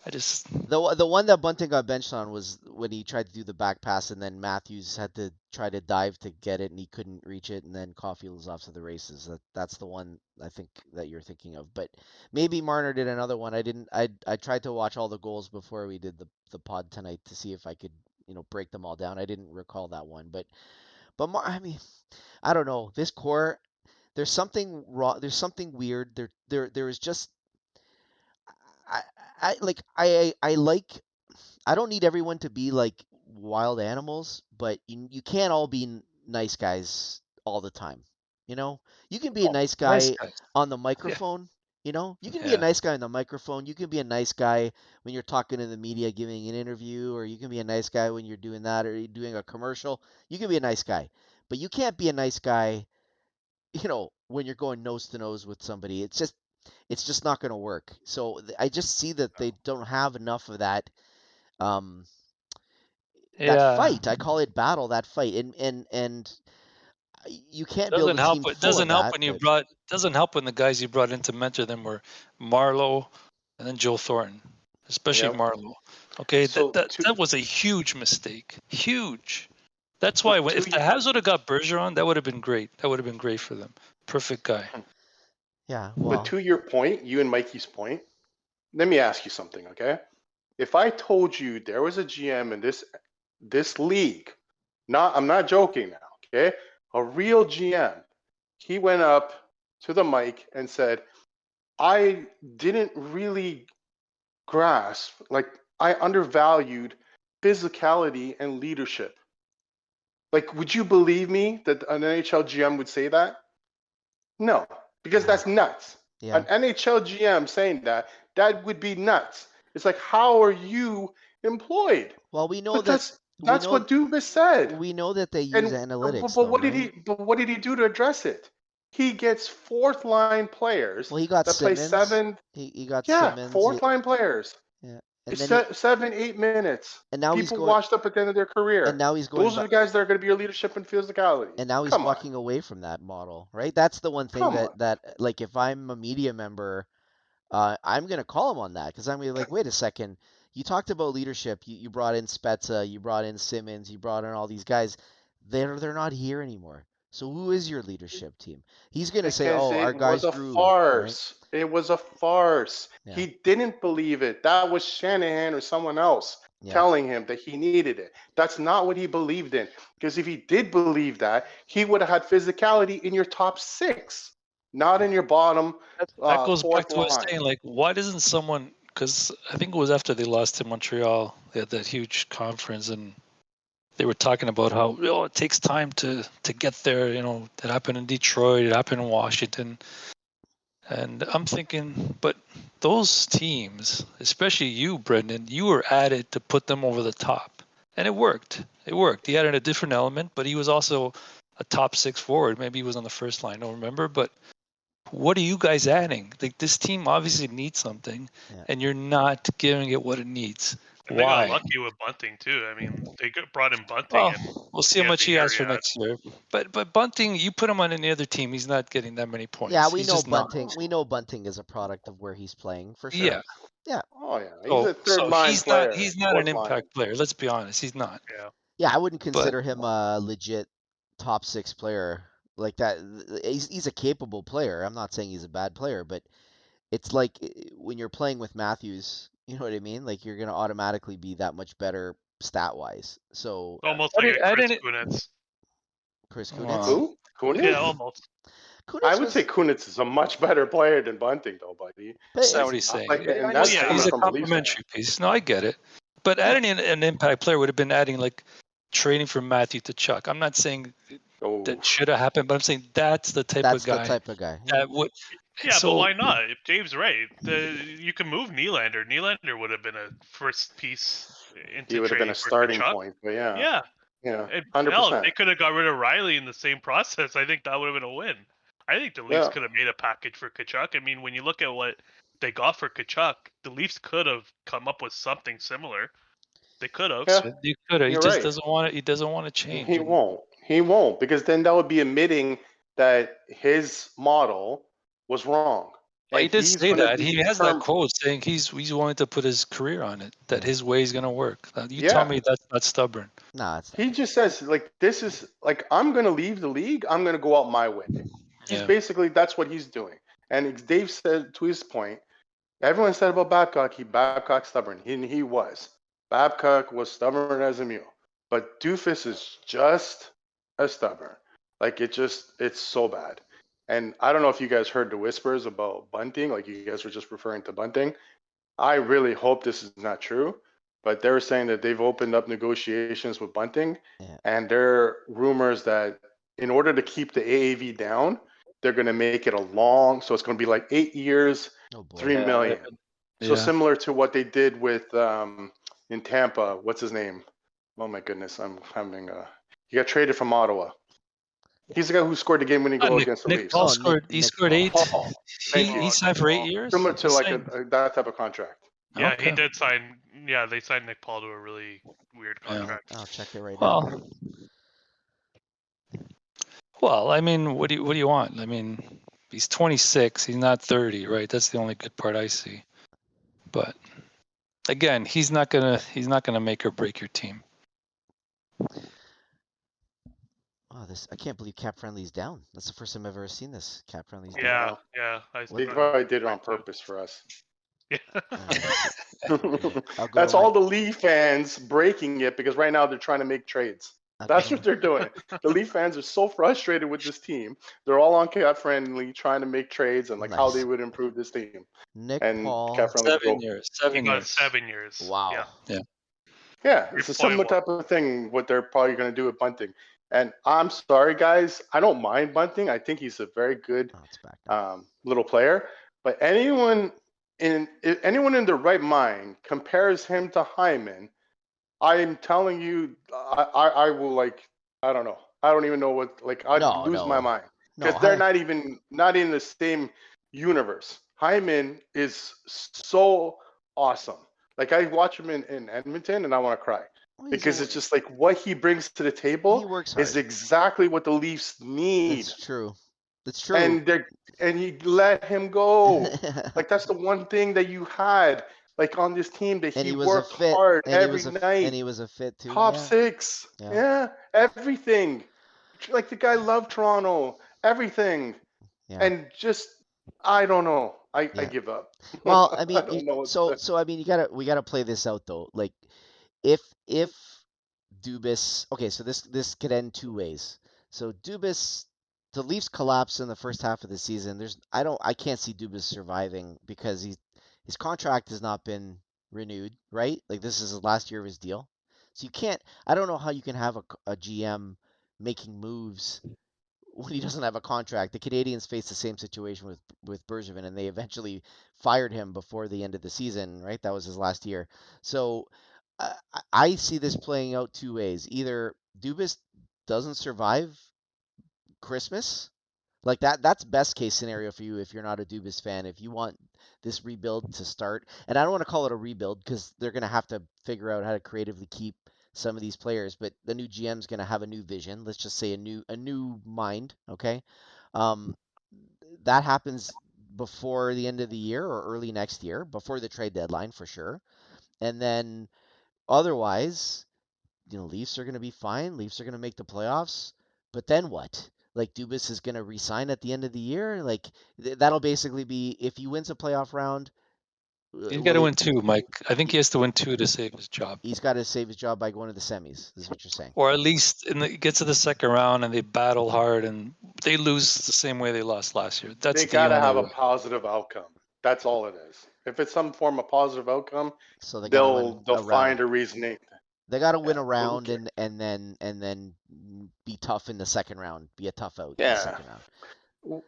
I just The one that Bunting got benched on was when he tried to do the back pass and then Matthews had to try to dive to get it and he couldn't reach it and then Caulfield was off to the races. That's the one I think that you're thinking of. But maybe Marner did another one. I didn't. I tried to watch all the goals before we did the pod tonight to see if I could break them all down. I didn't recall that one, but I mean, I don't know. This core, there's something wrong. There's something weird. There is just I I like I don't need everyone to be like wild animals, but you can't all be nice guys all the time. You can be a nice nice guy guys. on the Yeah, microphone. You can be a yeah. nice guy on the microphone. You can be a nice guy when you're talking to the media, giving an interview, or you can be a nice guy when you're doing that or you're doing a commercial. You can be a nice guy, but you can't be a nice guy, when you're going nose to nose with somebody. It's just not going to work. So I just see that they don't have enough of um that Yeah. fight. I call it battle, that fight. And you can't build Doesn't a help. team It full of doesn't help that, when but doesn't help when the guys you brought in to mentor them were Marlowe and then Joe Thornton, especially Yep. Marlowe. Okay, So that was a huge mistake. Huge. That's so why to if the Habs would have got Bergeron, that would have been great. That would have been great for them. Perfect guy. yeah, but well, to your point, you and Mikey's point, let me ask you something, okay? If I told you there was a GM in this league, I'm not joking now, okay? A real GM, he went up to the mic and said, I didn't really grasp, like I undervalued physicality and leadership. Like, would you believe me that an NHL GM would say that? No, because that's nuts. An yeah. NHL GM saying that would be nuts. It's like, how are you employed? Well, we know But that we that's know what Dubas said. we know that they use And analytics but though, what did right? what did he do to address it? He gets fourth line players Well, he got that play Simmons. seven, He got yeah, Simmons. fourth line players. Yeah. And It's then 7, 8 minutes. and now he's People going washed up at the end of their and career. now he's going Those are back the guys that are going to be your leadership and physicality. and now he's Come on, walking away from that model, right? That's the one thing come on. that like if I'm a media member, I'm gonna call him on that because I'm gonna be like, wait a second, you talked about leadership. You brought in Spezza, you brought in Simmons, you brought in all these guys. They're not here anymore. So who is your leadership team? He's gonna say, Because oh, our it was guys a grew, right? farce. It was a farce. Yeah, He didn't believe it. That was Shanahan or someone else yeah, telling him that he needed it. That's not what he believed in. Because if he did believe that, he would have had physicality in your top six, not in your bottom That goes back fourth to what I was line. saying. Like, why doesn't someone? Because I think it was after they lost to Montreal. They had that huge conference, and they were talking about how it takes time to get there. It happened in Detroit. It happened in Washington. And I'm thinking, but those teams, especially you, Brendan, you were at it to put them over the top. And it worked. It worked. He added a different element, but he was also a top six forward. Maybe he was on the first line, I don't remember. But what are you guys adding? Like, this team obviously needs something, yeah. and you're not giving it what it needs. And they got Why? lucky with Bunting too. I mean, they brought in Bunting, Well, and we'll see he how had much the he year has he for had. next year. But Bunting, you put him on any other team, he's not getting that many points. Yeah, we He's know just not. Bunting. We know Bunting is a product of where he's playing for sure. Yeah. Yeah, Oh yeah, he's So a third line he's not player, an fourth line. impact player. Let's be honest, he's not. Yeah. yeah. I wouldn't But consider him a legit top six player. like that. He's a capable player. I'm not saying he's a bad player, but it's like when you're playing with Matthews, you know what I mean? Like you're gonna automatically be that much better stat wise. So Almost I like a Chris didn't. Kunitz. Chris Kunitz, Wow. Who? Kunitz? Yeah, almost. I Kunitz would say was, Kunitz is a much better player than Bunting, though, buddy. That's not but what he's saying. Like, and I that's yeah, coming he's a from a Leafs fan. complimentary piece. No, I get it. But adding an impact player would have been adding like trading from Matthew to Chuck. I'm not saying Oh, that should have happened, but I'm saying that's the type that's of the guy type of guy. Yeah. that would. Yeah, so but why not? If Dave's right, you can move Nylander. Nylander would have been a first piece into he would have been trading a for starting Kachuk. point, but yeah, Yeah, and hell, if 100%. they could have got rid of Riley in the same process, I think that would have been a win. I think the Leafs Yeah. could have made a package for Kachuk. I mean, when you look at what they got for Kachuk, the Leafs could have come up with something similar. They could have. Yeah, you could have. He you're just right. doesn't want it. He doesn't want to change. He won't. He won't, because then that would be admitting that his model was wrong. He And did he's say going to that. be He has that firm. quote saying he's wanting to put his career on it. That his way is gonna work. You Yeah. tell me that's not stubborn. No, it's not. He just says, like, this is, like, I'm going to leave the league. I'm going to go out my way. He's Yeah. basically, that's what he's doing. And Dave said, to his point, everyone said about Babcock's stubborn. He was. Babcock was stubborn as a mule. But Doofus is just as stubborn. Like, it's so bad. And I don't know if you guys heard the whispers about Bunting. Like, you guys were just referring to Bunting. I really hope this is not true. But they were saying that they've opened up negotiations with Bunting. Yeah. And there are rumors that in order to keep the AAV down, they're going to make it a long, so it's going to be like 8 years, Oh boy. $3 million. So Yeah. similar to what they did with in Tampa. What's his name? Oh my goodness, I'm having he got traded from Ottawa. He's the guy who scored the game-winning goal against the Nick Leafs. Paul Oh, scored. Nick- He Nick scored Paul. 8. Paul. Thank you. He signed for 8 years. Similar to He's like signed- that type of contract. Yeah, Okay. he did sign. Yeah, they signed Nick Paul to a really weird Yeah. contract. I'll check it right now. Well, I mean, what do you want? I mean, he's 26. He's not 30, right? That's the only good part I see. But again, he's not gonna make or break your team. Oh, I can't believe Cap Friendly's down. That's the first time I've ever seen this. Cap Friendly's down. Yeah, yeah. They probably did it on purpose for us. Yeah. I'll go That's to all the Leaf fans breaking it because right now they're trying to make trades. That's what they're doing. The Leaf fans are so frustrated with this team. They're all on Cap Friendly trying to make trades and like how they would improve this team. Nick And Paul. Cap Friendly 7 years. He 7 got years. 7 years. Wow. Yeah. Yeah, it's a similar 3.1. type of thing what they're probably going to do with Bunting. And I'm sorry, guys, I don't mind Bunting. I think he's a very good Oh, it's back now. little player. But anyone in their right mind compares him to Hyman, I'm telling you, I will like, I don't know. I don't even know what, like, I'd lose my mind. Because they're not in the same universe. Hyman is so awesome. Like, I watch him in Edmonton and I want to cry. Because it's just like what he brings to the He table works hard. is exactly what the Leafs need. It's true. It's true. And you let him go. Like, that's the one thing that you had, like, on this team that And he he was worked a fit. hard And every he was night. And he was a fit too. Top yeah. 6. Yeah. Yeah, everything. Like, the guy loved Toronto. Everything. Yeah. And just, I don't know. I give up. Well, I mean, I don't know what so I mean, we gotta play this out though. Like, if Dubas, okay, so this could end two ways. So Dubas, the Leafs collapse in the first half of the season. I can't see Dubas surviving because his contract has not been renewed, right? Like, this is the last year of his deal. So I don't know how you can have a GM making moves when he doesn't have a contract. The Canadians faced the same situation with Bergevin, and they eventually fired him before the end of the season, right? That was his last year. So I see this playing out two ways. Either Dubas doesn't survive Christmas, like that's best case scenario for you if you're not a Dubas fan. If you want this rebuild to start, and I don't want to call it a rebuild because they're going to have to figure out how to creatively keep some of these players, but the new GM's going to have a new vision. Let's just say a new mind, okay? That happens before the end of the year or early next year, before the trade deadline for sure. And then otherwise, Leafs are going to be fine. Leafs are going to make the playoffs. But then what? like Dubas is going to resign at the end of the year. Like that'll basically be if he wins a playoff round. He's got to win 2, Mike. I think he has to win 2 to save his job. He's got to save his job by going to the semis. Is what you're saying? Or at least get to the second round and they battle hard and they lose the same way they lost last year. That's They the gotta only have a way. positive outcome. That's all it is. If it's some form of positive outcome, So they gotta win they'll a find round. a reasoning. They got to win Yeah, a but who round cares? and then be tough in the second round. Be a tough out in the Yeah. second round.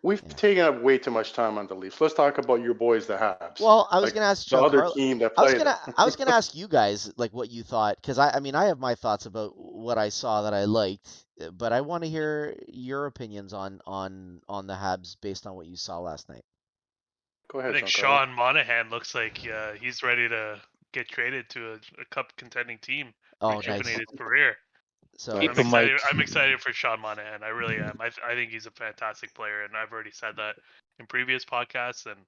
We've Yeah. taken up way too much time on the Leafs. Let's talk about your boys, the Habs. Well, I was Like gonna ask the other Giancarlo. team that I was played gonna them. I was gonna ask you guys like what you thought because I mean I have my thoughts about what I saw that I liked, but I want to hear your opinions on the Habs based on what you saw last night. Go I ahead, think Giancarlo. Sean Monahan looks like he's ready to get traded to a cup contending team, Oh, rejuvenate nice. his career. So Keep I'm him, Mike. excited for Sean Monahan. I really am. I think he's a fantastic player, and I've already said that in previous podcasts. And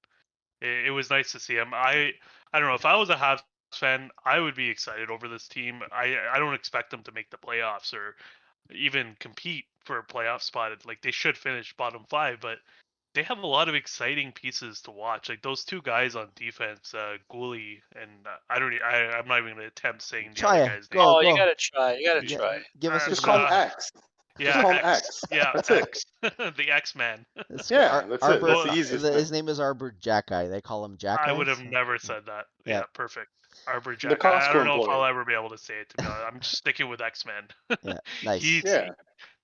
it was nice to see him. I don't know if I was a Habs fan, I would be excited over this team. I don't expect them to make the playoffs or even compete for a playoff spot. Like they should finish bottom 5, but they have a lot of exciting pieces to watch. Like those 2 guys on defense, Gooley and I'm not even going to attempt saying the try other it. guy's name. Go Oh, you go. gotta try. You gotta Yeah, try. give us a Just And call him shot. X. Just yeah, call him X. X. Yeah, That's it. X. The X Man. Yeah, that's it. That's the easiest thing. His name is Arbor Jack Guy. They call him Jack I Guy. would have So, never said that. yeah. Yeah, perfect. Arbor The Jack. I Costco don't know if I'll employee. ever be able to say it, to be honest. I'm just sticking with X Men. Yeah, nice. Yeah.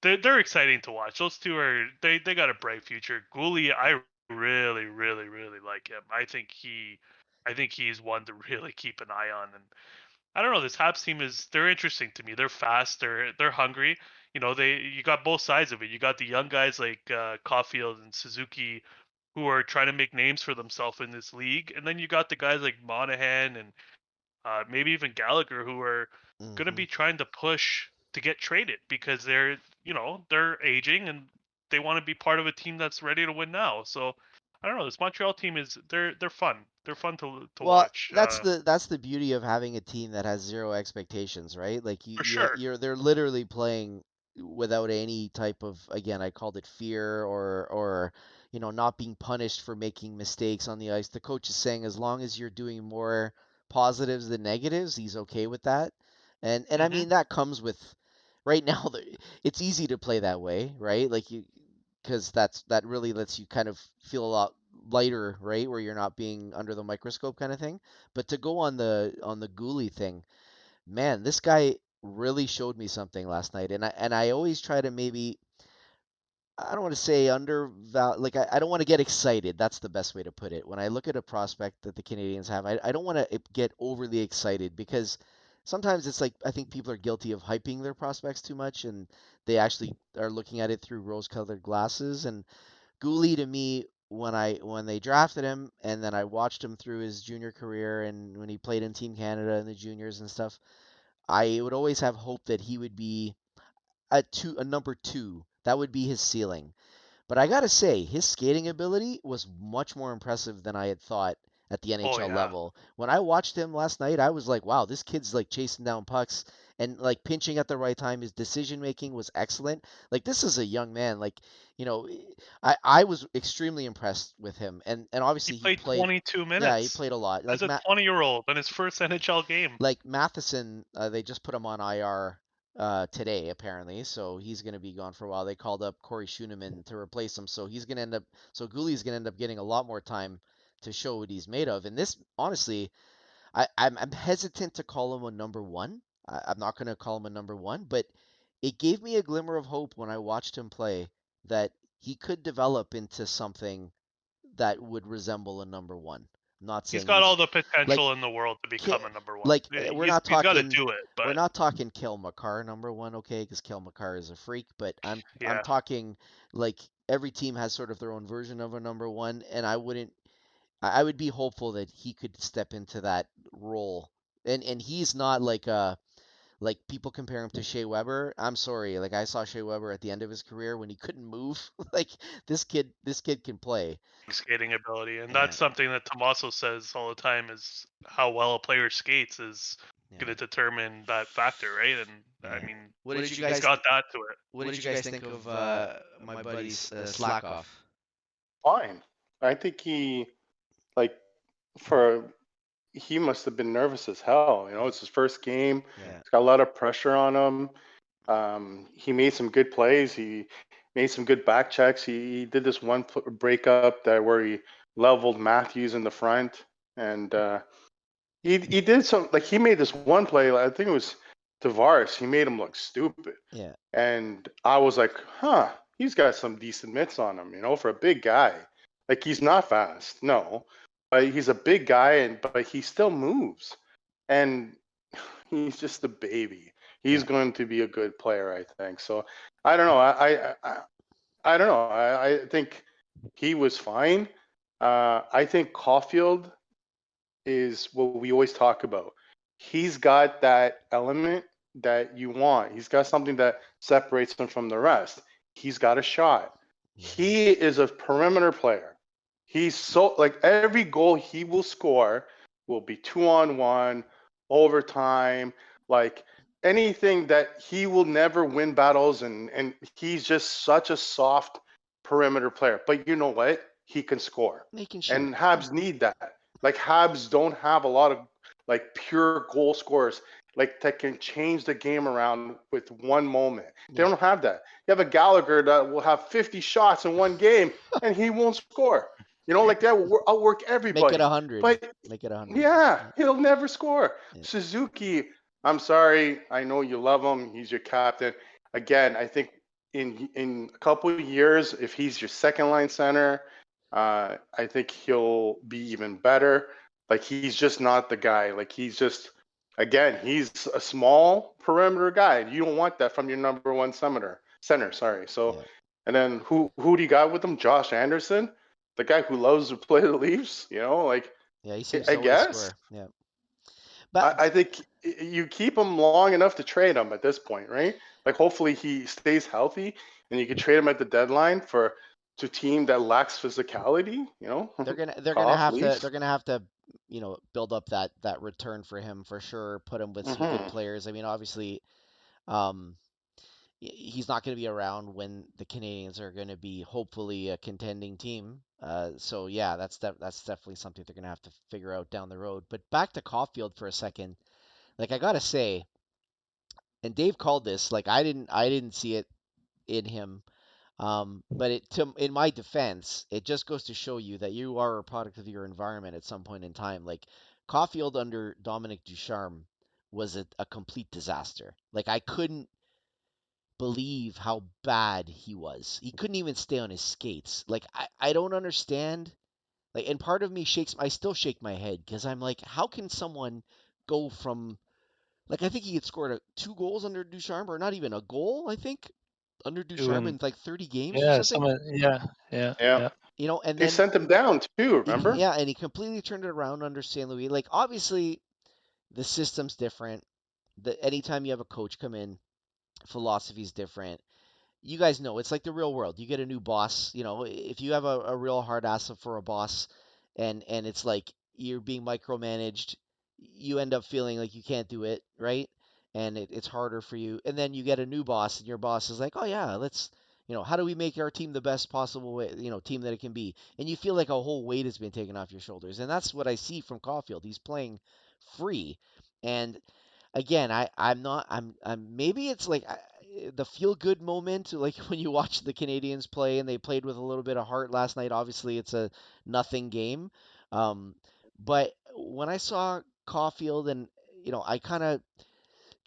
They're exciting to watch. Those 2 are they got a bright future. Gooley, I really like him. I think he's one to really keep an eye on. And I don't know, this Habs team they're interesting to me. They're fast. They're hungry. You know, you got both sides of it. You got the young guys like Caulfield and Suzuki who are trying to make names for themselves in this league, and then you got the guys like Monahan and maybe even Gallagher who are going to Mhm. be trying to push to get traded because they're aging and they want to be part of a team that's ready to win now. So I don't know. This Montreal team they're fun. They're fun to Well, watch that's the beauty of having a team that has zero expectations, right? Like for sure. they're literally playing without any type of, again, I called it fear or not being punished for making mistakes on the ice. The coach is saying as long as you're doing more positives than negatives, he's okay with that. And I Hmm. mean that comes with right now it's easy to play that way, right? Like because that really lets you kind of feel a lot lighter, right? Where you're not being under the microscope kind of thing. But to go on the Gooley thing, man, this guy really showed me something last night. And I always try to maybe I don't want to say like I don't want to get excited. That's the best way to put it. When I look at a prospect that the Canadians have, I don't want to get overly excited because sometimes it's like I think people are guilty of hyping their prospects too much and they actually are looking at it through rose-colored glasses. And Gooley to me, when they drafted him and then I watched him through his junior career and when he played in Team Canada and the juniors and stuff, I would always have hope that he would be a number 2. That would be his ceiling. But I gotta say, his skating ability was much more impressive than I had thought at the Oh NHL yeah. level. When I watched him last night, I was like, wow, this kid's like chasing down pucks and like pinching at the right time. His decision making was excellent. Like this is a young man. Like, you know, I was extremely impressed with him. And He obviously he played played, 22 yeah, he minutes played a lot. as a 20-year-old in his first NHL game. Like Matheson, they just put him on IR today apparently, so he's going to be gone for a while. They called up Corey Schooneman to replace him, so he's going to end up. So Gooley's going to end up getting a lot more time to show what he's made of. And this, honestly, I'm hesitant to call him a number 1. I'm not going to call him a number 1, but it gave me a glimmer of hope when I watched him play that he could develop into something that would resemble a number 1. I'm not He's saying got he's all the like potential in the world to become a number 1. like we're not He's got to talking do it, we're but not talking Kale McCarr number 1, okay? Because Kale McCarr is a freak, but I'm yeah. talking like every team has sort of their own version of a number 1, and I would be hopeful that he could step into that role. And he's not like people compare him to Shea Weber. I'm sorry, like I saw Shea Weber at the end of his career when he couldn't move. Like this kid can play. Skating ability, and Yeah. that's something that Tommaso says all the time is how well a player skates is gonna determine that factor, right? And I mean, What did you he's guys got that to it. What did you guys think of my buddy's slack off? Fine. I think he must have been nervous as hell. It's his first game. Yeah. He's got a lot of pressure on him. He made some good plays. He made some good back checks. He did this one breakup where he leveled Matthews in the front, and he did some, like, he made this one play. I think it was Tavares. He made him look stupid. Yeah. And I was like, he's got some decent mitts on him, for a big guy. Like, he's not fast, no, but he's a big guy, but he still moves. And he's just a baby. He's going to be a good player, I think. So I don't know. I don't know. I think he was fine. I think Caulfield is what we always talk about. He's got that element that you want. He's got something that separates him from the rest. He's got a shot. He is a perimeter player. He's so, like, every goal he will score will be 2-on-1, overtime, like anything that he will never win battles, and he's just such a soft perimeter player. But you know what? He can score. And Habs need that. Like, Habs don't have a lot of, like, pure goal scorers, like, that can change the game around with one moment. They don't have that. You have a Gallagher that will have 50 shots in one game, and he won't score. Like, that will outwork everybody. Make it 100. But Make it 100. Yeah, he'll never score. Yeah. Suzuki, I'm sorry. I know you love him. He's your captain. Again, I think in a couple of years, if he's your second line center, I think he'll be even better. Like, he's just not the guy. Like, he's a small perimeter guy. You don't want that from your number one center. Sorry. So, and then who do you got with him? Josh Anderson, the guy who loves to play the Leafs. Like, yeah, he seems I guess. Score. Yeah, but I think you keep him long enough to trade him at this point, right? Like, hopefully he stays healthy, and you can trade him at the deadline to a team that lacks physicality. They're gonna have to build up that return for him for sure. Put him with some good players. I mean, obviously, he's not going to be around when the Canadians are going to be hopefully a contending team. So yeah, that's definitely something they're going to have to figure out down the road. But back to Caulfield for a second. Like, I gotta say, and Dave called this. Like, I didn't see it in him. But in my defense, it just goes to show you that you are a product of your environment at some point in time. Like, Caulfield under Dominic Ducharme was a complete disaster. Like, I couldn't believe how bad he was. He couldn't even stay on his skates. Like, I don't understand. Like, and part of me I still shake my head because I'm like, how can someone go from, like, I think he had scored 2 goals under Ducharme, or not even a goal, I think, under Ducharme in like 30 games or something. Yeah. And they then sent him down too, remember? Yeah, and he completely turned it around under St. Louis. Like, obviously, the system's different. Anytime you have a coach come in, philosophy's different. You guys know it's like the real world. You get a new boss. If you have a real hard ass for a boss, and it's like you're being micromanaged, you end up feeling like you can't do it, right? And it's harder for you. And then you get a new boss, and your boss is like, oh yeah, let's, how do we make our team the best possible way, team that it can be? And you feel like a whole weight has been taken off your shoulders. And that's what I see from Caulfield. He's playing free. And again, I'm maybe it's like the feel good moment, like when you watch the Canadians play and they played with a little bit of heart last night. Obviously, it's a nothing game. But when I saw Caulfield, and I kind of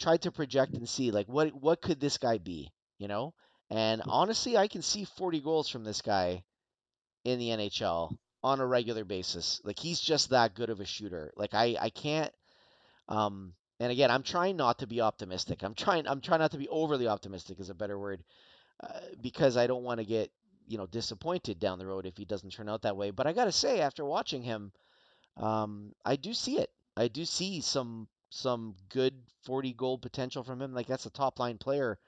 tried to project and see, like, what could this guy be, And honestly, I can see 40 goals from this guy in the NHL on a regular basis. Like, he's just that good of a shooter. Like, I can't. And again, I'm trying not to be optimistic. I'm trying not to be overly optimistic, is a better word, because I don't want to get disappointed down the road if he doesn't turn out that way. But I got to say, after watching him, I do see it. I do see some good 40 goal potential from him. Like, that's a top line player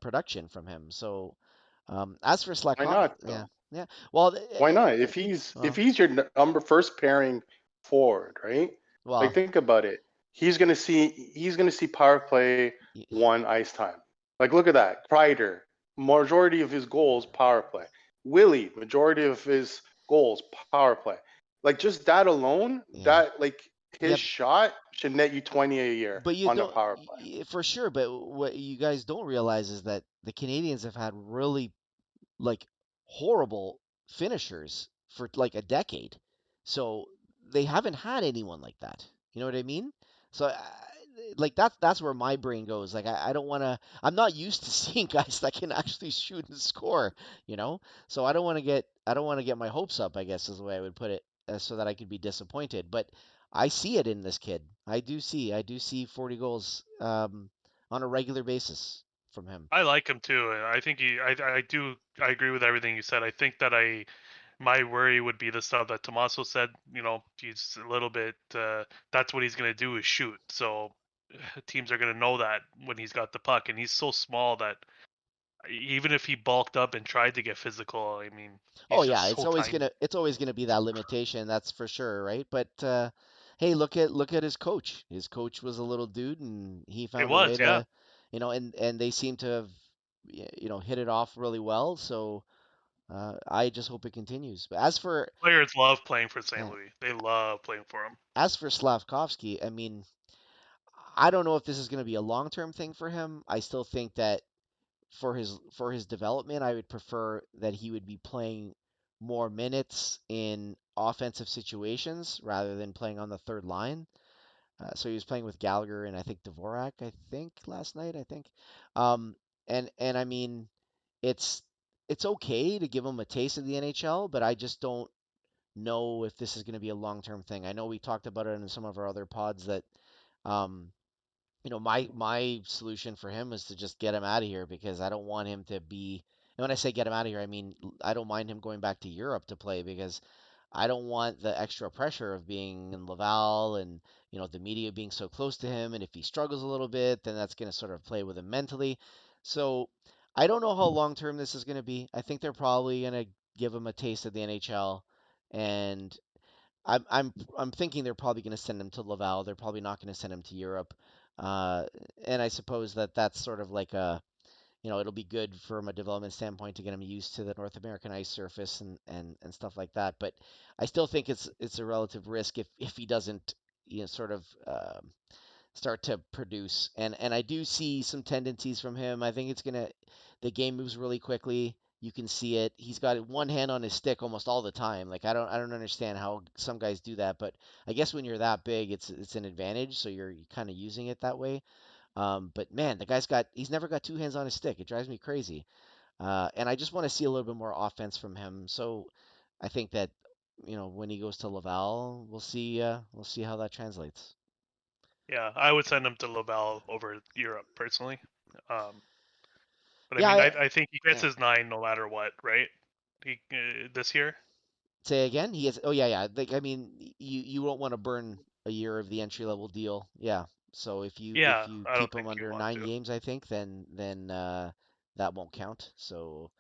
production from him. So as for Slackoff, why not? Though? Yeah. Well, why not? If he's your first pairing forward, right? Well, like, think about it. he's gonna see power play one ice time. Like, look at that. Kreider, majority of his goals power play. Willie, majority of his goals power play. Like, just that alone, that like his shot should net you 20 a year But you on a don't, power play. for sure. But what you guys don't realize is that the Canadians have had really like horrible finishers for like a decade. So they haven't had anyone like that. You know what I mean? So like that's where my brain goes. Like I don't want to. I'm not used to seeing guys that can actually shoot and score. You know. So I don't want to get my hopes up. I guess is the way I would put it, so that I could be disappointed. But I see it in this kid. I do see 40 goals on a regular basis from him. I like him too. And I think I agree with everything you said. I think that my worry would be the stuff that Tommaso said. You know, he's a little bit. That's what he's gonna do is shoot. So teams are gonna know that when he's got the puck, and he's so small that even if he bulked up and tried to get physical, I mean, Oh he's yeah, just so tiny. it's always gonna be that limitation, that's for sure, right? But hey, look at his coach. His coach was a little dude, and he It found a way was, yeah. to, and they seem to have, hit it off really well. So I just hope it continues. But Players love playing for St. yeah, Louis. They love playing for him. as for Slavkovsky, I mean, I don't know if this is gonna be a long-term thing for him. I still think that for his development, I would prefer that he would be playing more minutes in offensive situations rather than playing on the third line. So he was playing with Gallagher and I think Dvorak, I think last night, I think. Um, and I mean, it's it's okay to give him a taste of the NHL, but I just don't know if this is going to be a long-term thing. I know we talked about it in some of our other pods that um, my solution for him is to just get him out of here because I don't want him to be. And when I say get him out of here, I mean I don't mind him going back to Europe to play because I don't want the extra pressure of being in Laval and the media being so close to him. And if he struggles a little bit, then that's going to sort of play with him mentally. So I don't know how long term this is going to be. I think they're probably going to give him a taste of the NHL, and I'm thinking they're probably going to send him to Laval. They're probably not going to send him to Europe. Uh, and I suppose that that's sort of like it'll be good from a development standpoint to get him used to the North American ice surface and stuff like that. But I still think it's a relative risk if he doesn't, sort of start to produce. And I do see some tendencies from him. I think the game moves really quickly. You can see it. He's got one hand on his stick almost all the time. Like I don't understand how some guys do that, but I guess when you're that big, it's an advantage. So you're kind of using it that way. But man, he's never got two hands on his stick. It drives me crazy. And I just want to see a little bit more offense from him. So I think that when he goes to Laval, we'll see how that translates. Yeah, I would send him to Laval over Europe personally. But I Yeah, mean, I think he gets yeah. his 9 no matter what, right? He this year. Say again. He has. Oh yeah, yeah. Like I mean, you won't want to burn a year of the entry level deal. Yeah. So if Yeah, you I don't keep him think you under want 9 games, I think then that won't count. So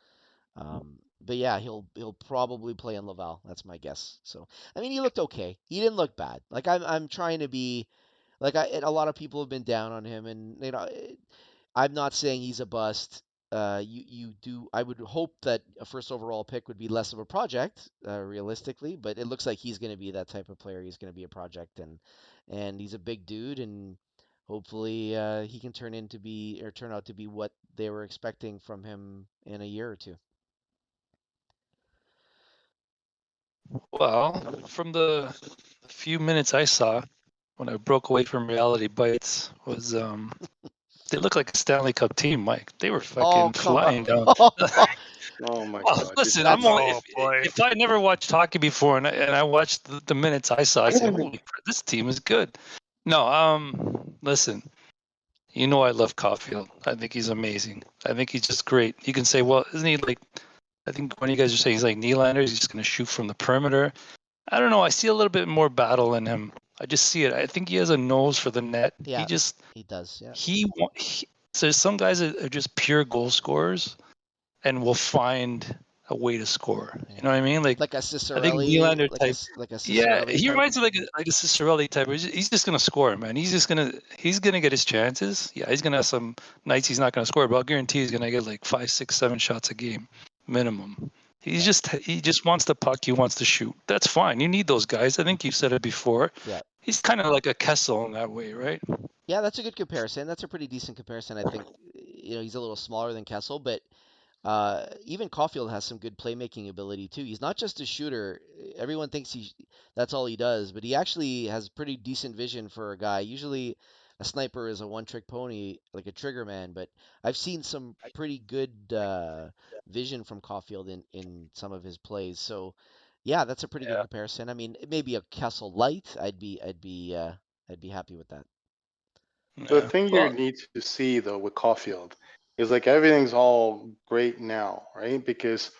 but yeah, he'll probably play in Laval. That's my guess. So I mean, he looked okay. He didn't look bad. Like I'm trying to be like a lot of people have been down on him, and I'm not saying he's a bust. You do. I would hope that a first overall pick would be less of a project, realistically. But it looks like he's going to be that type of player. He's going to be a project, and he's a big dude, and hopefully he can turn out to be what they were expecting from him in a year or two. Well, from the few minutes I saw when I broke away from Reality Bites was they look like a Stanley Cup team, Mike. They were Oh fucking come on! flying down. Oh my Well, God! listen, That's Oh boy. if I never watched hockey before and I watched the minutes I saw, I said, "Holy crap, this team is good." No, listen, I love Caulfield. I think he's amazing. I think he's just great. You can say, well, isn't he like? I think one of you guys are saying he's like Nylander. He's just going to shoot from the perimeter. I don't know. I see a little bit more battle in him. I just see it. I think he has a nose for the net. yeah, he does. Yeah. So some guys are just pure goal scorers and will find a way to score. You know what I mean? Like a I think Cicerelli, Nylander like type. a Yeah, Cicerelli he type. reminds me like a Cicerelli type. He's just gonna score, man. He's gonna get his chances. Yeah, he's gonna have some nights he's not gonna score, but I'll guarantee he's gonna get like 5, 6, 7 shots a game minimum. He just wants the puck. He wants to shoot. That's fine. You need those guys. I think you said it before. Yeah. He's kind of like a Kessel in that way, right? Yeah, that's a good comparison. That's a pretty decent comparison. I think he's a little smaller than Kessel, but even Caulfield has some good playmaking ability too. He's not just a shooter. Everyone thinks that's all he does, but he actually has pretty decent vision for a guy. Usually a sniper is a one-trick pony, like a trigger man, but I've seen some pretty good vision from Caulfield in some of his plays. So yeah, that's a pretty good comparison. I mean, maybe a Kessel light, I'd be happy with that. The Yeah. thing you need to see though with Caulfield is like everything's all great now, right? Because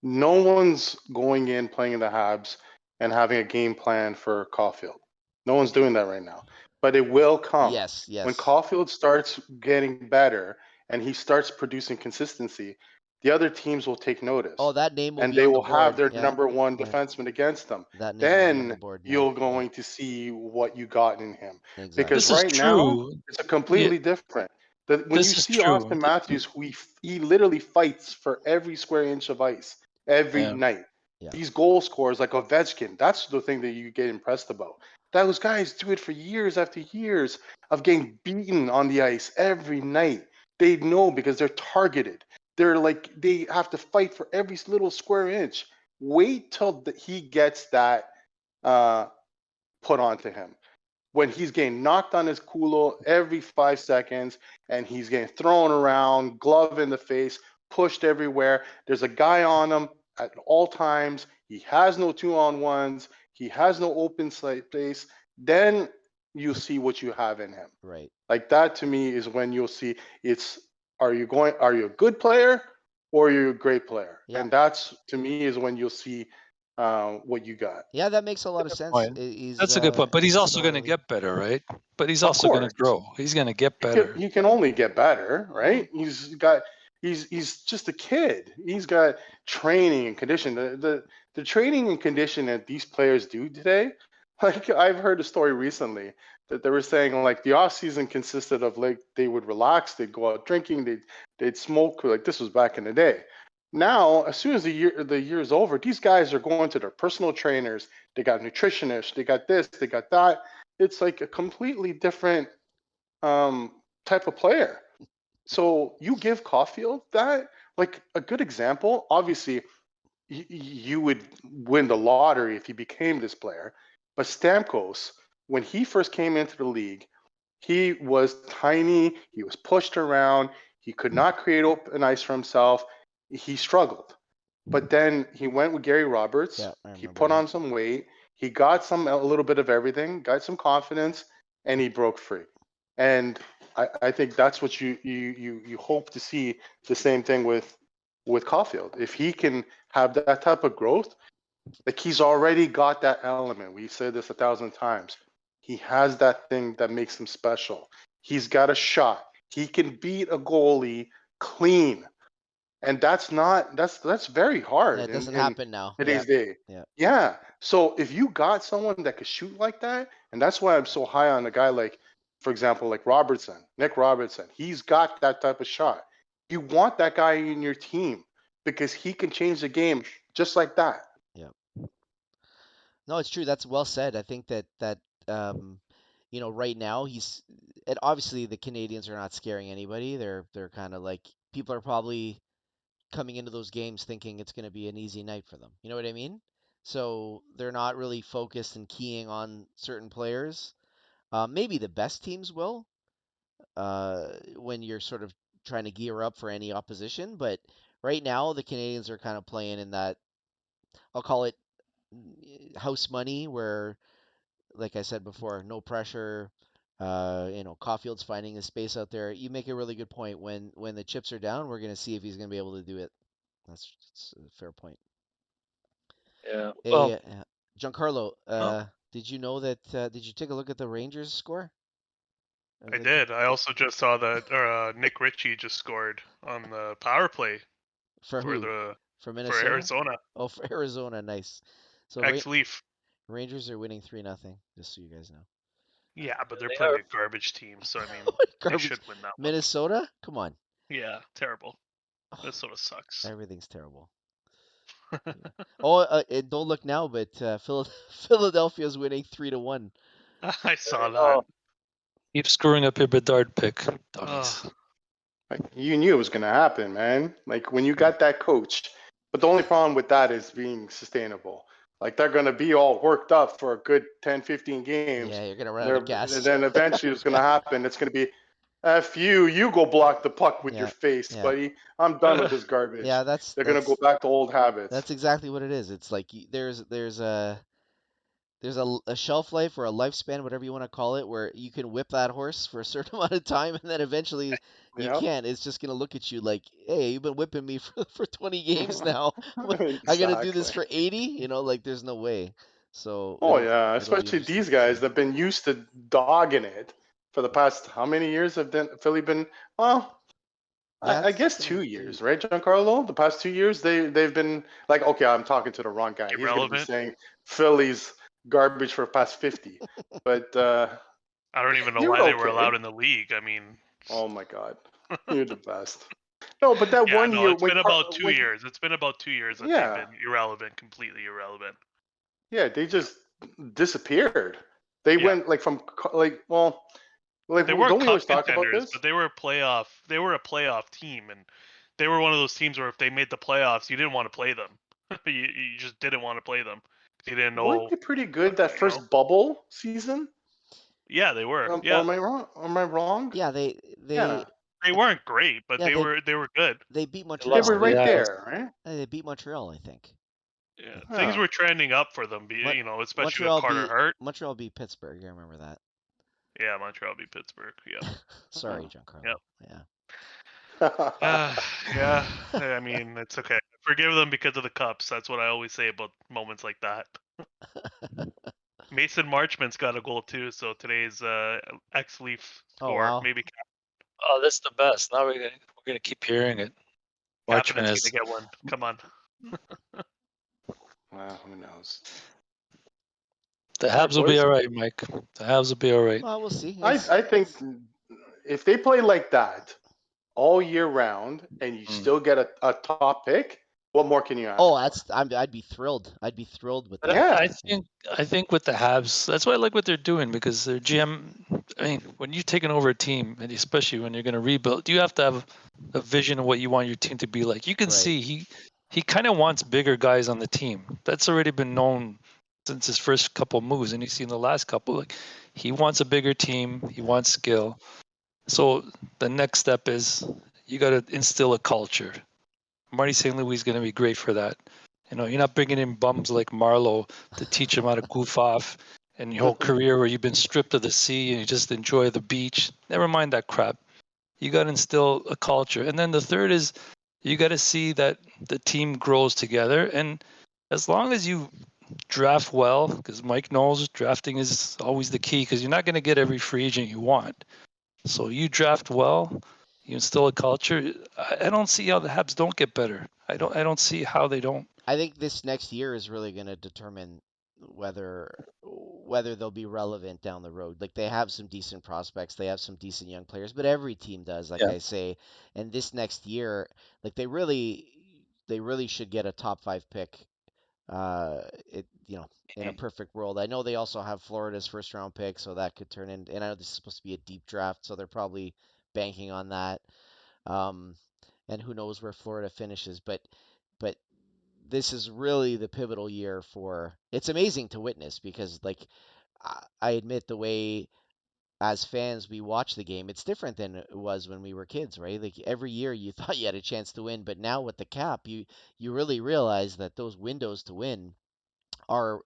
no one's going in playing in the Habs and having a game plan for Caulfield. No one's doing that right now. But it will come. Yes. When Caulfield starts getting better and he starts producing consistency, the other teams will take notice. Oh, that name will and be they on the will have board. their number one defenseman against them. That name will be on the Then board. you're going to see what you got in him. Exactly. Because This is right now, true. it's a completely different. When This you is see true. Austin Matthews, he literally fights for every square inch of ice every night. Yeah. These goal scorers like Ovechkin, that's the thing that you get impressed about. Those guys do it for years after years of getting beaten on the ice every night. They know because they're targeted. They're like, they have to fight for every little square inch. Wait till he gets that put onto him. When he's getting knocked on his culo every 5 seconds and he's getting thrown around, glove in the face, pushed everywhere. There's a guy on him at all times. He has no 2-on-1s. He has no open space. Then you see what you have in him. Right. Like that to me is when you'll see are you a good player or are you a great player? Yeah. And that's to me is when you'll see what you got. Yeah, that makes a lot of sense. That's a good point. But he's also going to get better, right? But he's also going to grow. He's going to get better. He can only get better, right? He's just a kid. He's got training and condition. The training and condition that these players do today, like I've heard a story recently that they were saying like the off season consisted of like they would relax, they'd go out drinking, they'd smoke, like this was back in the day. Now, as soon as the year is over, these guys are going to their personal trainers. They got nutritionists. They got this. They got that. It's like a completely different type of player. So you give Caulfield that, like a good example. Obviously, you would win the lottery if he became this player. But Stamkos, when he first came into the league, he was tiny. He was pushed around. He could not create open ice for himself. He struggled. But then he went with Gary Roberts. He put on some weight. He got a little bit of everything, got some confidence, and he broke free. And I think that's what you hope to see the same thing with Caulfield. If he can have that type of growth, like he's already got that element. We said this 1,000 times. He has that thing that makes him special. He's got a shot. He can beat a goalie clean. And that's very hard. Yeah, it doesn't happen now. Today's day. Yeah. So if you got someone that could shoot like that, and that's why I'm so high on a guy like, for example, like Nick Robertson. He's got that type of shot. You want that guy in your team because he can change the game just like that. Yeah. No, it's true. That's well said. I think that right now and obviously the Canadians are not scaring anybody. They're kind of like people are probably coming into those games thinking it's going to be an easy night for them. You know what I mean? So they're not really focused and keying on certain players. Maybe the best teams will when you're sort of trying to gear up for any opposition. But right now, the Canadians are kind of playing in that, I'll call it house money, where, like I said before, no pressure. Caulfield's finding his space out there. You make a really good point. When the chips are down, we're going to see if he's going to be able to do it. That's a fair point. Yeah. Hey, Well, Giancarlo, did you know that? Did you take a look at the Rangers score? I did. I also just saw that Nick Ritchie just scored on the power play for who? For for Minnesota? Arizona. Oh, for Arizona, nice. So Ex-Leaf. Rangers are winning 3-0, just so you guys know. Yeah, but they're They playing are. a garbage team, so I mean, they Garbage. should win that one. Minnesota? Come on. Yeah, terrible. Oh, Minnesota sucks. everything's terrible. Oh, and don't look now, but Philadelphia's winning 3-1. I saw that. Oh, keep screwing up your Bedard pick, dummies. Oh, Like, you knew it was gonna happen, man. Like when you got that coach, but the only problem with that is being sustainable. Like they're gonna be all worked up for a good 10, 15 games. Yeah, you're gonna run out of gas. And then eventually it's gonna happen. It's gonna be, F you go block the puck with your face, yeah. buddy. I'm done with this garbage. Yeah, They're gonna go back to old habits. That's exactly what it is. It's like there's a shelf life or a lifespan, whatever you want to call it, where you can whip that horse for a certain amount of time, and then eventually you Yep. can't. It's just gonna look at you like, hey, you've been whipping me for 20 games now. I Exactly. gotta do this for 80? You know, like there's no way. So Oh it'll yeah, be especially interesting these to guys see. that've been used to dogging it for the past how many years have Philly been? Well, Yeah, I it's guess been 2 years, right, Giancarlo? The past 2 years, they've been like, okay, I'm talking to the wrong guy. He's gonna be irrelevant. saying Philly's garbage for the past 50, but I don't even know you're why they were okay. allowed in the league. I mean, Oh my God, you're the best. No, but that yeah, one no, year it's been about 2 when, years. It's been about 2 years that yeah, they've been irrelevant, completely irrelevant. yeah, they just disappeared. They Yeah. went like from like, well, like They weren't don't we cup always talk about contenders, this? but they were a playoff team, and they were one of those teams where if they made the playoffs, you didn't want to play them. you just didn't want to play them. You didn't know. Weren't they pretty good that you first know? bubble season? Yeah, they were. Or Yeah, am I wrong? Am I wrong? Yeah, Yeah, they weren't great, but yeah, they were good. they beat They they Montreal, lost were to the right? right Habs. there, right? They beat Montreal, I think. Yeah, things Huh. were trending up for them. Mon- You know, especially with Carter Hart. Montreal beat Pittsburgh. I remember that. Yeah, Montreal beat Pittsburgh. Yeah. Sorry, Oh. Giancarlo. Yeah. Yeah. I mean, it's okay. Forgive them because of the cups. That's what I always say about moments like that. Mason Marchman's got a goal too, so today's ex-Leaf Oh, score. wow. Maybe Oh, that's the best. Now we're gonna keep hearing it. Marchman Kapanen's is. gonna get one. Come on. Well, who knows? The All right, Habs will be boys. all right, Mike. The Habs will be all right. Well, we'll see. I think if they play like that all year round and you still get a top pick, what more can you ask? Oh, for? I'd be thrilled. I'd be thrilled with But that. Yeah. I think with the Habs, that's why I like what they're doing because their GM. I mean, when you're taking over a team, and especially when you're going to rebuild, you have to have a vision of what you want your team to be like. You can Right. see he kind of wants bigger guys on the team. That's already been known since his first couple moves, and you see in the last couple, like he wants a bigger team. He wants skill. So the next step is you got to instill a culture. Marty St. Louis is going to be great for that. You know, you're not bringing in bums like Marlowe to teach him how to goof off and your whole career where you've been stripped of the sea and you just enjoy the beach. Never mind that crap. You got to instill a culture. And then the third is you got to see that the team grows together. And as long as you draft well, because Mike knows drafting is always the key because you're not going to get every free agent you want. So you draft well, you instill a culture. I don't see how the Habs don't get better. I don't see how they don't. I think this next year is really going to determine whether they'll be relevant down the road. Like they have some decent prospects, they have some decent young players, but every team does, like Yeah. I say. And this next year, like they really should get a top 5 pick. In a perfect world. I know they also have Florida's first round pick, so that could turn in. And I know this is supposed to be a deep draft, so they're probably banking on that. And who knows where Florida finishes, but this is really the pivotal year for. It's amazing to witness because, like, I admit the way as fans we watch the game, it's different than it was when we were kids, right? Like every year you thought you had a chance to win, but now with the cap, you really realize that those windows to win are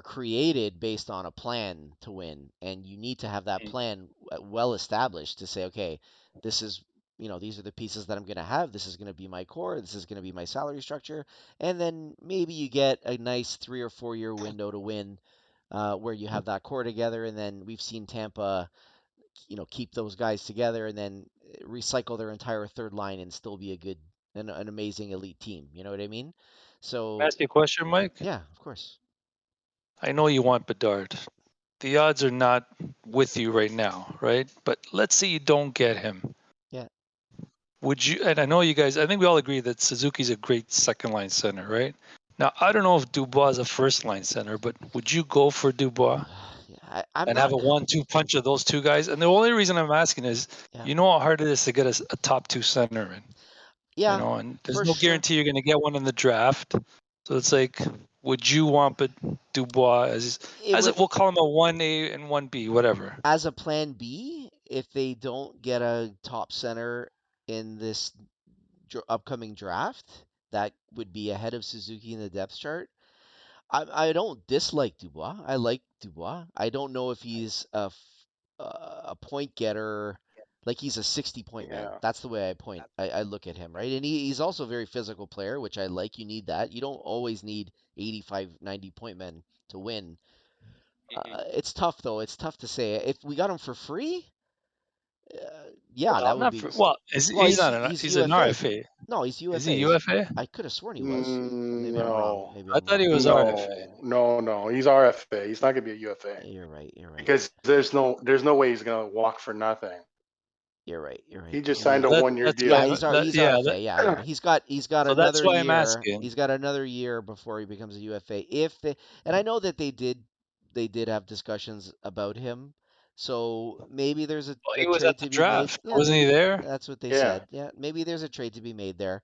created based on a plan to win, and you need to have that plan well established to say, okay, this is these are the pieces that I'm going to have. This is going to be my core. This is going to be my salary structure, and then maybe you get a nice 3 or 4 year window to win, where you have that core together, and then we've seen Tampa, keep those guys together, and then recycle their entire third line and still be a good an amazing elite team. You know what I mean? Can I So ask you a question, Mike? yeah, of course. I know you want Bedard. The odds are not with you right now, right? But let's say you don't get him. Yeah. Would you? And I know you guys. I think we all agree that Suzuki's a great second line center, right? Now I don't know if Dubois is a first line center, but would you go for Dubois Yeah, I'm and not. have a 1-2 punch of those two guys? And the only reason I'm asking is, Yeah. you know how hard it is to get a top two center in. Yeah. You know, and there's for no sure. guarantee you're going to get one in the draft. So it's like, would you want Dubois we'll call him a 1A and 1B, whatever. As a plan B, if they don't get a top center in this upcoming draft, that would be ahead of Suzuki in the depth chart. I don't dislike Dubois. I like Dubois. I don't know if he's a point getter, like he's a 60-point man. Yeah. That's the way I look at him, right? And he's also a very physical player, which I like. You need that. You don't always need 85, 90-point men to win. It's tough, though. It's tough to say. If we got him for free, yeah, Well, that would not be. for, well, Well, he's not he's he's an UFA. RFA. No, he's UFA. Is he UFA? I could have sworn he was. Maybe I'm wrong. No. Maybe I I'm thought he wrong. was RFA. No. He's RFA. He's not gonna be a UFA You're right. You're right. because there's no way he's gonna walk for nothing. You're right. You're right. He just signed a That- 1-year that's deal. Yeah, why- he's that- he's yeah, RFA. that- Yeah, he's got So another that's why year. I'm asking. He's got another year before he becomes a UFA. If they, and I know that they did have discussions about him. So maybe there's a Well, he was trade at the to be made. draft. Yeah, Wasn't he maybe there? that's what they Yeah. said. Yeah, maybe there's a trade to be made there.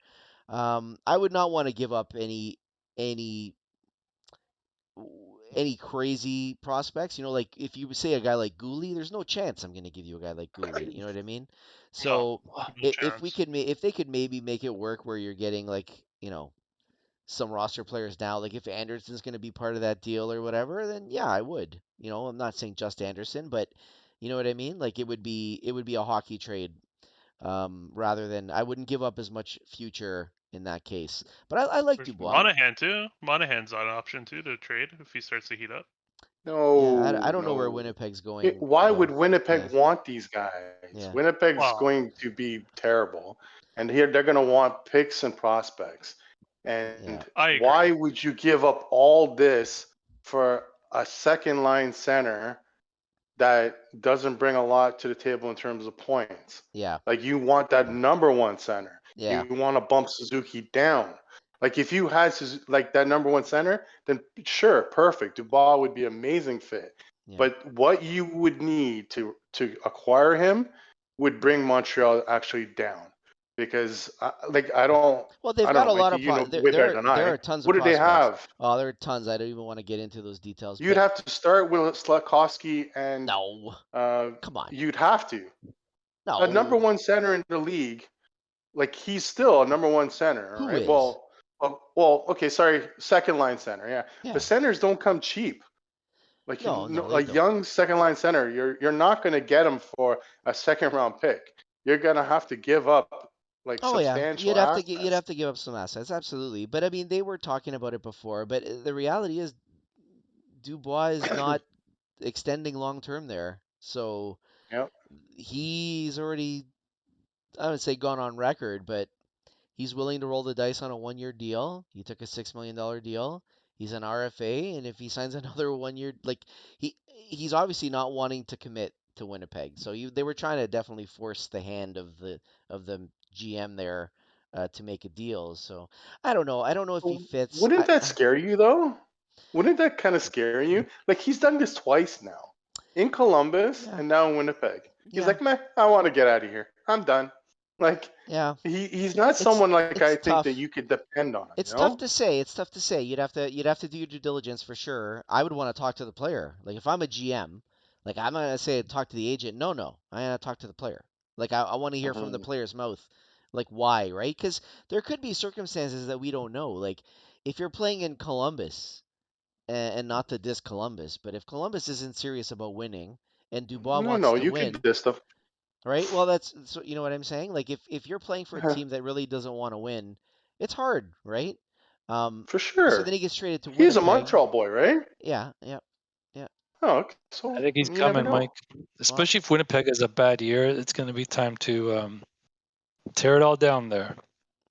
I would not want to give up any crazy prospects. You know, like if you say a guy like Gooley, there's no chance I'm going to give you a guy like Gooley. You know what I mean? So if we chance. could, if they could maybe make it work where you're getting like some roster players now, like if Anderson's going to be part of that deal or whatever, then yeah, I would. You know, I'm not saying just Anderson, but you know what I mean? Like it would be a hockey trade rather than I wouldn't give up as much future in that case. But I like There's Dubois. Monahan too. Monahan's an option too to trade if he starts to heat up. No. Yeah, I don't know where no. Winnipeg's going. Why though. would Winnipeg Yeah. want these guys? Yeah. Winnipeg's Well- going to be terrible, and here they're going to want picks and prospects. And Yeah. I agree. why would you give up all this for a second line center that doesn't bring a lot to the table in terms of points? Yeah. Like you want that number one center. Yeah. You want to bump Suzuki down. Like if you had like that number one center, then sure, perfect. Dubois would be an amazing fit. Yeah. But what you would need to acquire him would bring Montreal actually down, because I don't. Well, they've I got a don't, lot Mike, of you know there, way there, better than I. there are tons What of do they prospects. have? Oh, there are tons. I don't even want to get into those details. You'd have to start with Slafkovsky and no. Come on. you'd have to. No. A number one center in the league, like he's still a number one center, Who right? is? Well, okay, sorry, second line center, yeah. Yeah. But centers don't come cheap. Like No, a they don't. young second line center, you're not going to get him for a second round pick. You're going to have to give up like substantial you'd have assets. to give up some assets, absolutely. But I mean, they were talking about it before. But the reality is, Dubois is not extending long term there. So Yep. he's already, I would say, gone on record, but he's willing to roll the dice on a 1-year deal. He took a $6 million deal. He's an RFA, and if he signs another 1-year, like he's obviously not wanting to commit to Winnipeg. So they were trying to definitely force the hand of the GM there to make a deal. So I don't know. I don't know if he fits. Wouldn't that scare you though? Wouldn't that kind of scare you? Like he's done this twice now, in Columbus and now in Winnipeg. He's like, man, I want to get out of here. I'm done. Like, yeah, he's not someone like I think tough. that you could depend on. It's you know? tough to say. It's tough to say. You'd have to do your due diligence for sure. I would want to talk to the player. Like if I'm a GM, like I'm not gonna say talk to the agent. No, I'm gonna talk to the player. Like I want to hear from the player's mouth, like why, right? Because there could be circumstances that we don't know. Like if you're playing in Columbus, and not to diss Columbus, but if Columbus isn't serious about winning and Dubois wants to you win, can diss stuff. right? Well, that's so you know what I'm saying. Like if you're playing for a team that really doesn't want to win, it's hard, right? For sure. So then he gets traded to Winnipeg. He's a Montreal boy, right? Yeah. Oh, okay. So I think he's you never coming, know. Mike. Especially if Winnipeg has a bad year, it's going to be time to tear it all down there.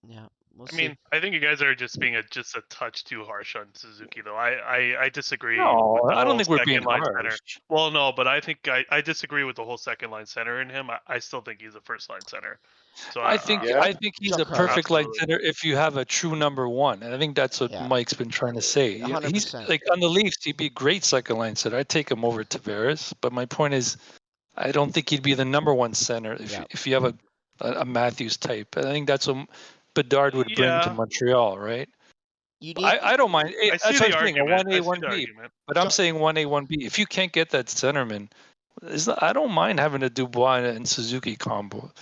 Yeah, we'll I see. mean, I think you guys are just being just a touch too harsh on Suzuki, though. I disagree No, with the I don't whole think we're being second line center. harsh. Well, no, but I think I disagree with the whole second line center in him. I still think he's a first line center. So I think Yeah. I think he's a Giancarlo. perfect line Absolutely. center if you have a true number one, and I think that's what Yeah. Mike's been trying to say. He's 100%. like on the Leafs, he'd be a great second line center. I'd take him over Tavares, but my point is, I don't think he'd be the number one center if you have a Matthews type. I think that's what Bedard would bring to Yeah, Montreal, right? You need I don't mind. I see That's what the I'm saying. A argument. 1A, I see the 1B. argument. But I'm John- saying 1A, 1B. If you can't get that centerman, I don't mind having a Dubois and Suzuki combo.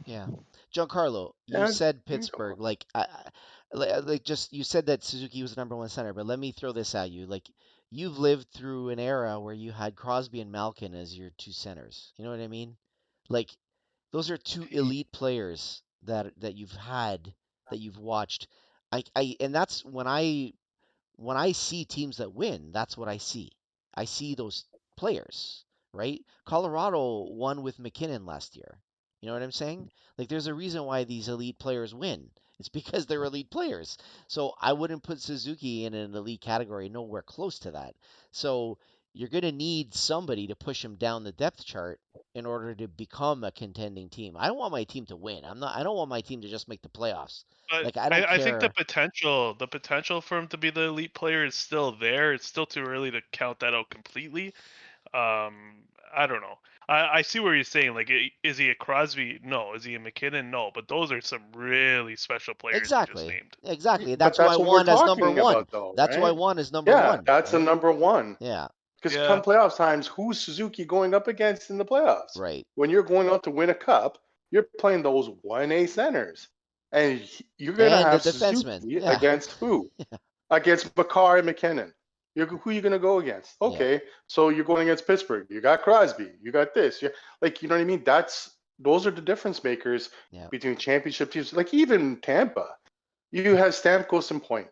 Yeah, Giancarlo, you Yeah, said you can go. Pittsburgh. Just you said that Suzuki was the number one center, but let me throw this at you. Like, you've lived through an era where you had Crosby and Malkin as your two centers. You know what I mean? Like, those are two elite players that you've had, that you've watched. And that's when I see teams that win, that's what I see. I see those players, right? Colorado won with McKinnon last year. You know what I'm saying? Like, there's a reason why these elite players win. It's because they're elite players. So I wouldn't put Suzuki in an elite category, nowhere close to that. So you're going to need somebody to push him down the depth chart in order to become a contending team. I don't want my team to win. I don't want my team to just make the playoffs. But Like, I don't I think the care. potential for him to be the elite player is still there. It's still too early to count that out completely. I don't know. I see what you're saying. Like, is he a Crosby? No. Is he a McKinnon? No. But those are some really special players you just Exactly. named. Exactly. But That's who I that's what we're want as number talking one. about, though, That's who I right? want as number Yeah, one. that's a Right? number one. Yeah. Because Yeah. come playoffs times, who's Suzuki going up against in the playoffs? Right. When you're going out to win a cup, you're playing those 1A centers. And you're going to And the have defenseman. Suzuki Yeah. against who? Against Bakar and McKinnon. Who are you going to go against? Yeah. Okay, so you're going against Pittsburgh. You got Crosby. You got this. Like, you know what I mean? Those are the difference makers Yeah. between championship teams. Like, even Tampa, you have Stamkos and Point.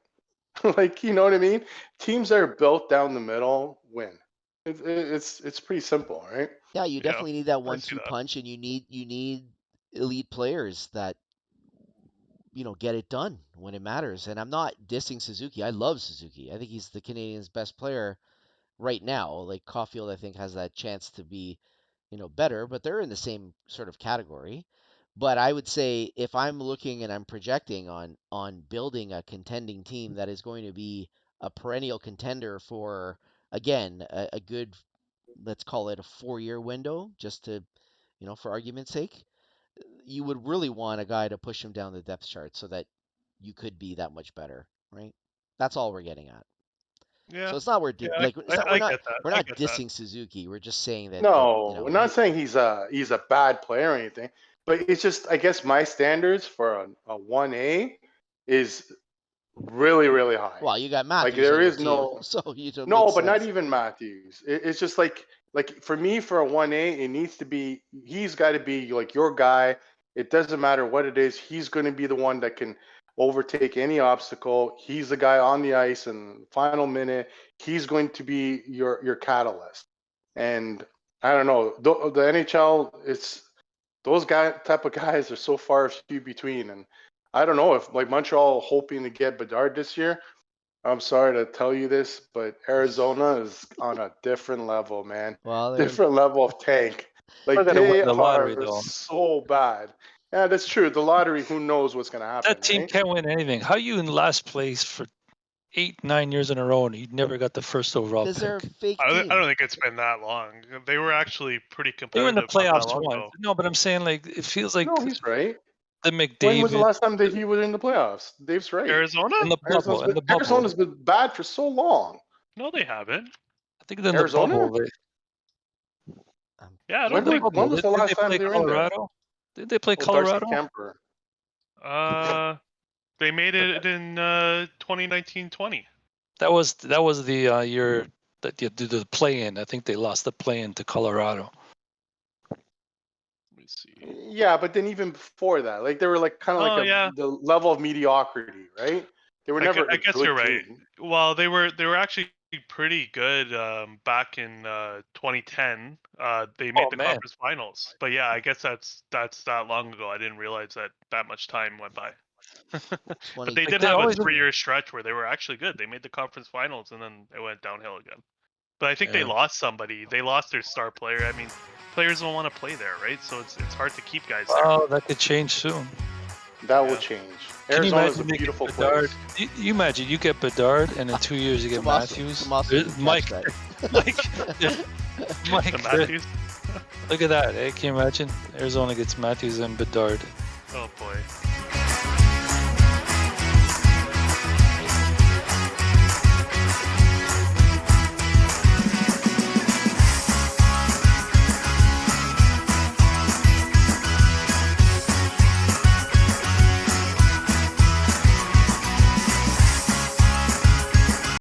Like, you know what I mean? Teams that are built down the middle win. It's pretty simple, right? Yeah, you Yeah, definitely need that I see 1-2 that. punch, and you need elite players that get it done when it matters. And I'm not dissing Suzuki. I love Suzuki. I think he's the Canadians' best player right now. Like, Caulfield, I think, has that chance to be better, but they're in the same sort of category. But I would say, if I'm looking and I'm projecting on building a contending team that is going to be a perennial contender for, again, a good, let's call it a 4-year window, just to, for argument's sake, you would really want a guy to push him down the depth chart so that you could be that much better, right? That's all we're getting at. Yeah. So it's not Yeah, it's not I get that. we're I not get that. dissing Suzuki. We're just saying that No, we're not saying he's a bad player or anything, but it's just, I guess my standards for a 1A is really, really high. Well, you got Like, Matthews there on your is team, no so you don't no, make but not sense. even Matthews. It's just like for me, for a 1A, it needs to be, he's got to be like your guy. It doesn't matter what it is. He's going to be the one that can overtake any obstacle. He's the guy on the ice in the final minute. He's going to be your catalyst. And I don't know, the NHL, it's those type of guys are so far few between. And I don't know if, like, Montreal hoping to get Bedard this year. I'm sorry to tell you this, but Arizona is on a different level, man. Well, Different level of tank. Still Like, got to win they the lottery, are though. so bad. Yeah, that's true. The lottery, who knows what's going to happen, That team right? can't win anything. How you in last place for 8-9 years in a row and you never got the first overall because they're a pick? fake I team. don't think it's been that long. They were actually pretty They were in the competitive not that playoffs long once. ago. No, but I'm saying, like, it feels like No, he's right. the When was the McDavid last time that he was in the playoffs? Dave's right. Arizona? in the bubble. In the bubble, Arizona's been bad for so long. No, they haven't. I think in the Arizona? bubble. Yeah, I When don't think. when was the Did last they time play they were in there? Colorado? Did they play Oh, Darcy Colorado? Kemper. They made it in 2019-20. That was the year that you did the play-in. I think they lost the play-in to Colorado. Let me see. Yeah, but then even before that, like, they were like kind of Oh, like yeah. the level of mediocrity, right? They were never I a guess good you're right. team. Well, they were actually pretty good back in 2010. They made the man. conference finals. But yeah, I guess that's that long ago. I didn't realize that much time went by. But they did they have a always- 3-year stretch where they were actually good. They made the conference finals and then it went downhill again. But I think they Yeah. lost somebody. They lost their star player. I mean, players don't want to play there, right? So it's hard to keep guys there. Oh, that could change soon. That will Yeah. change. Can you Arizona is a imagine making beautiful Bedard? place. You imagine you get Bedard, and in 2 years you get Matthews. Mike, Mike, The Matthews. look at that. Hey, can you imagine? Arizona gets Matthews and Bedard. Oh boy.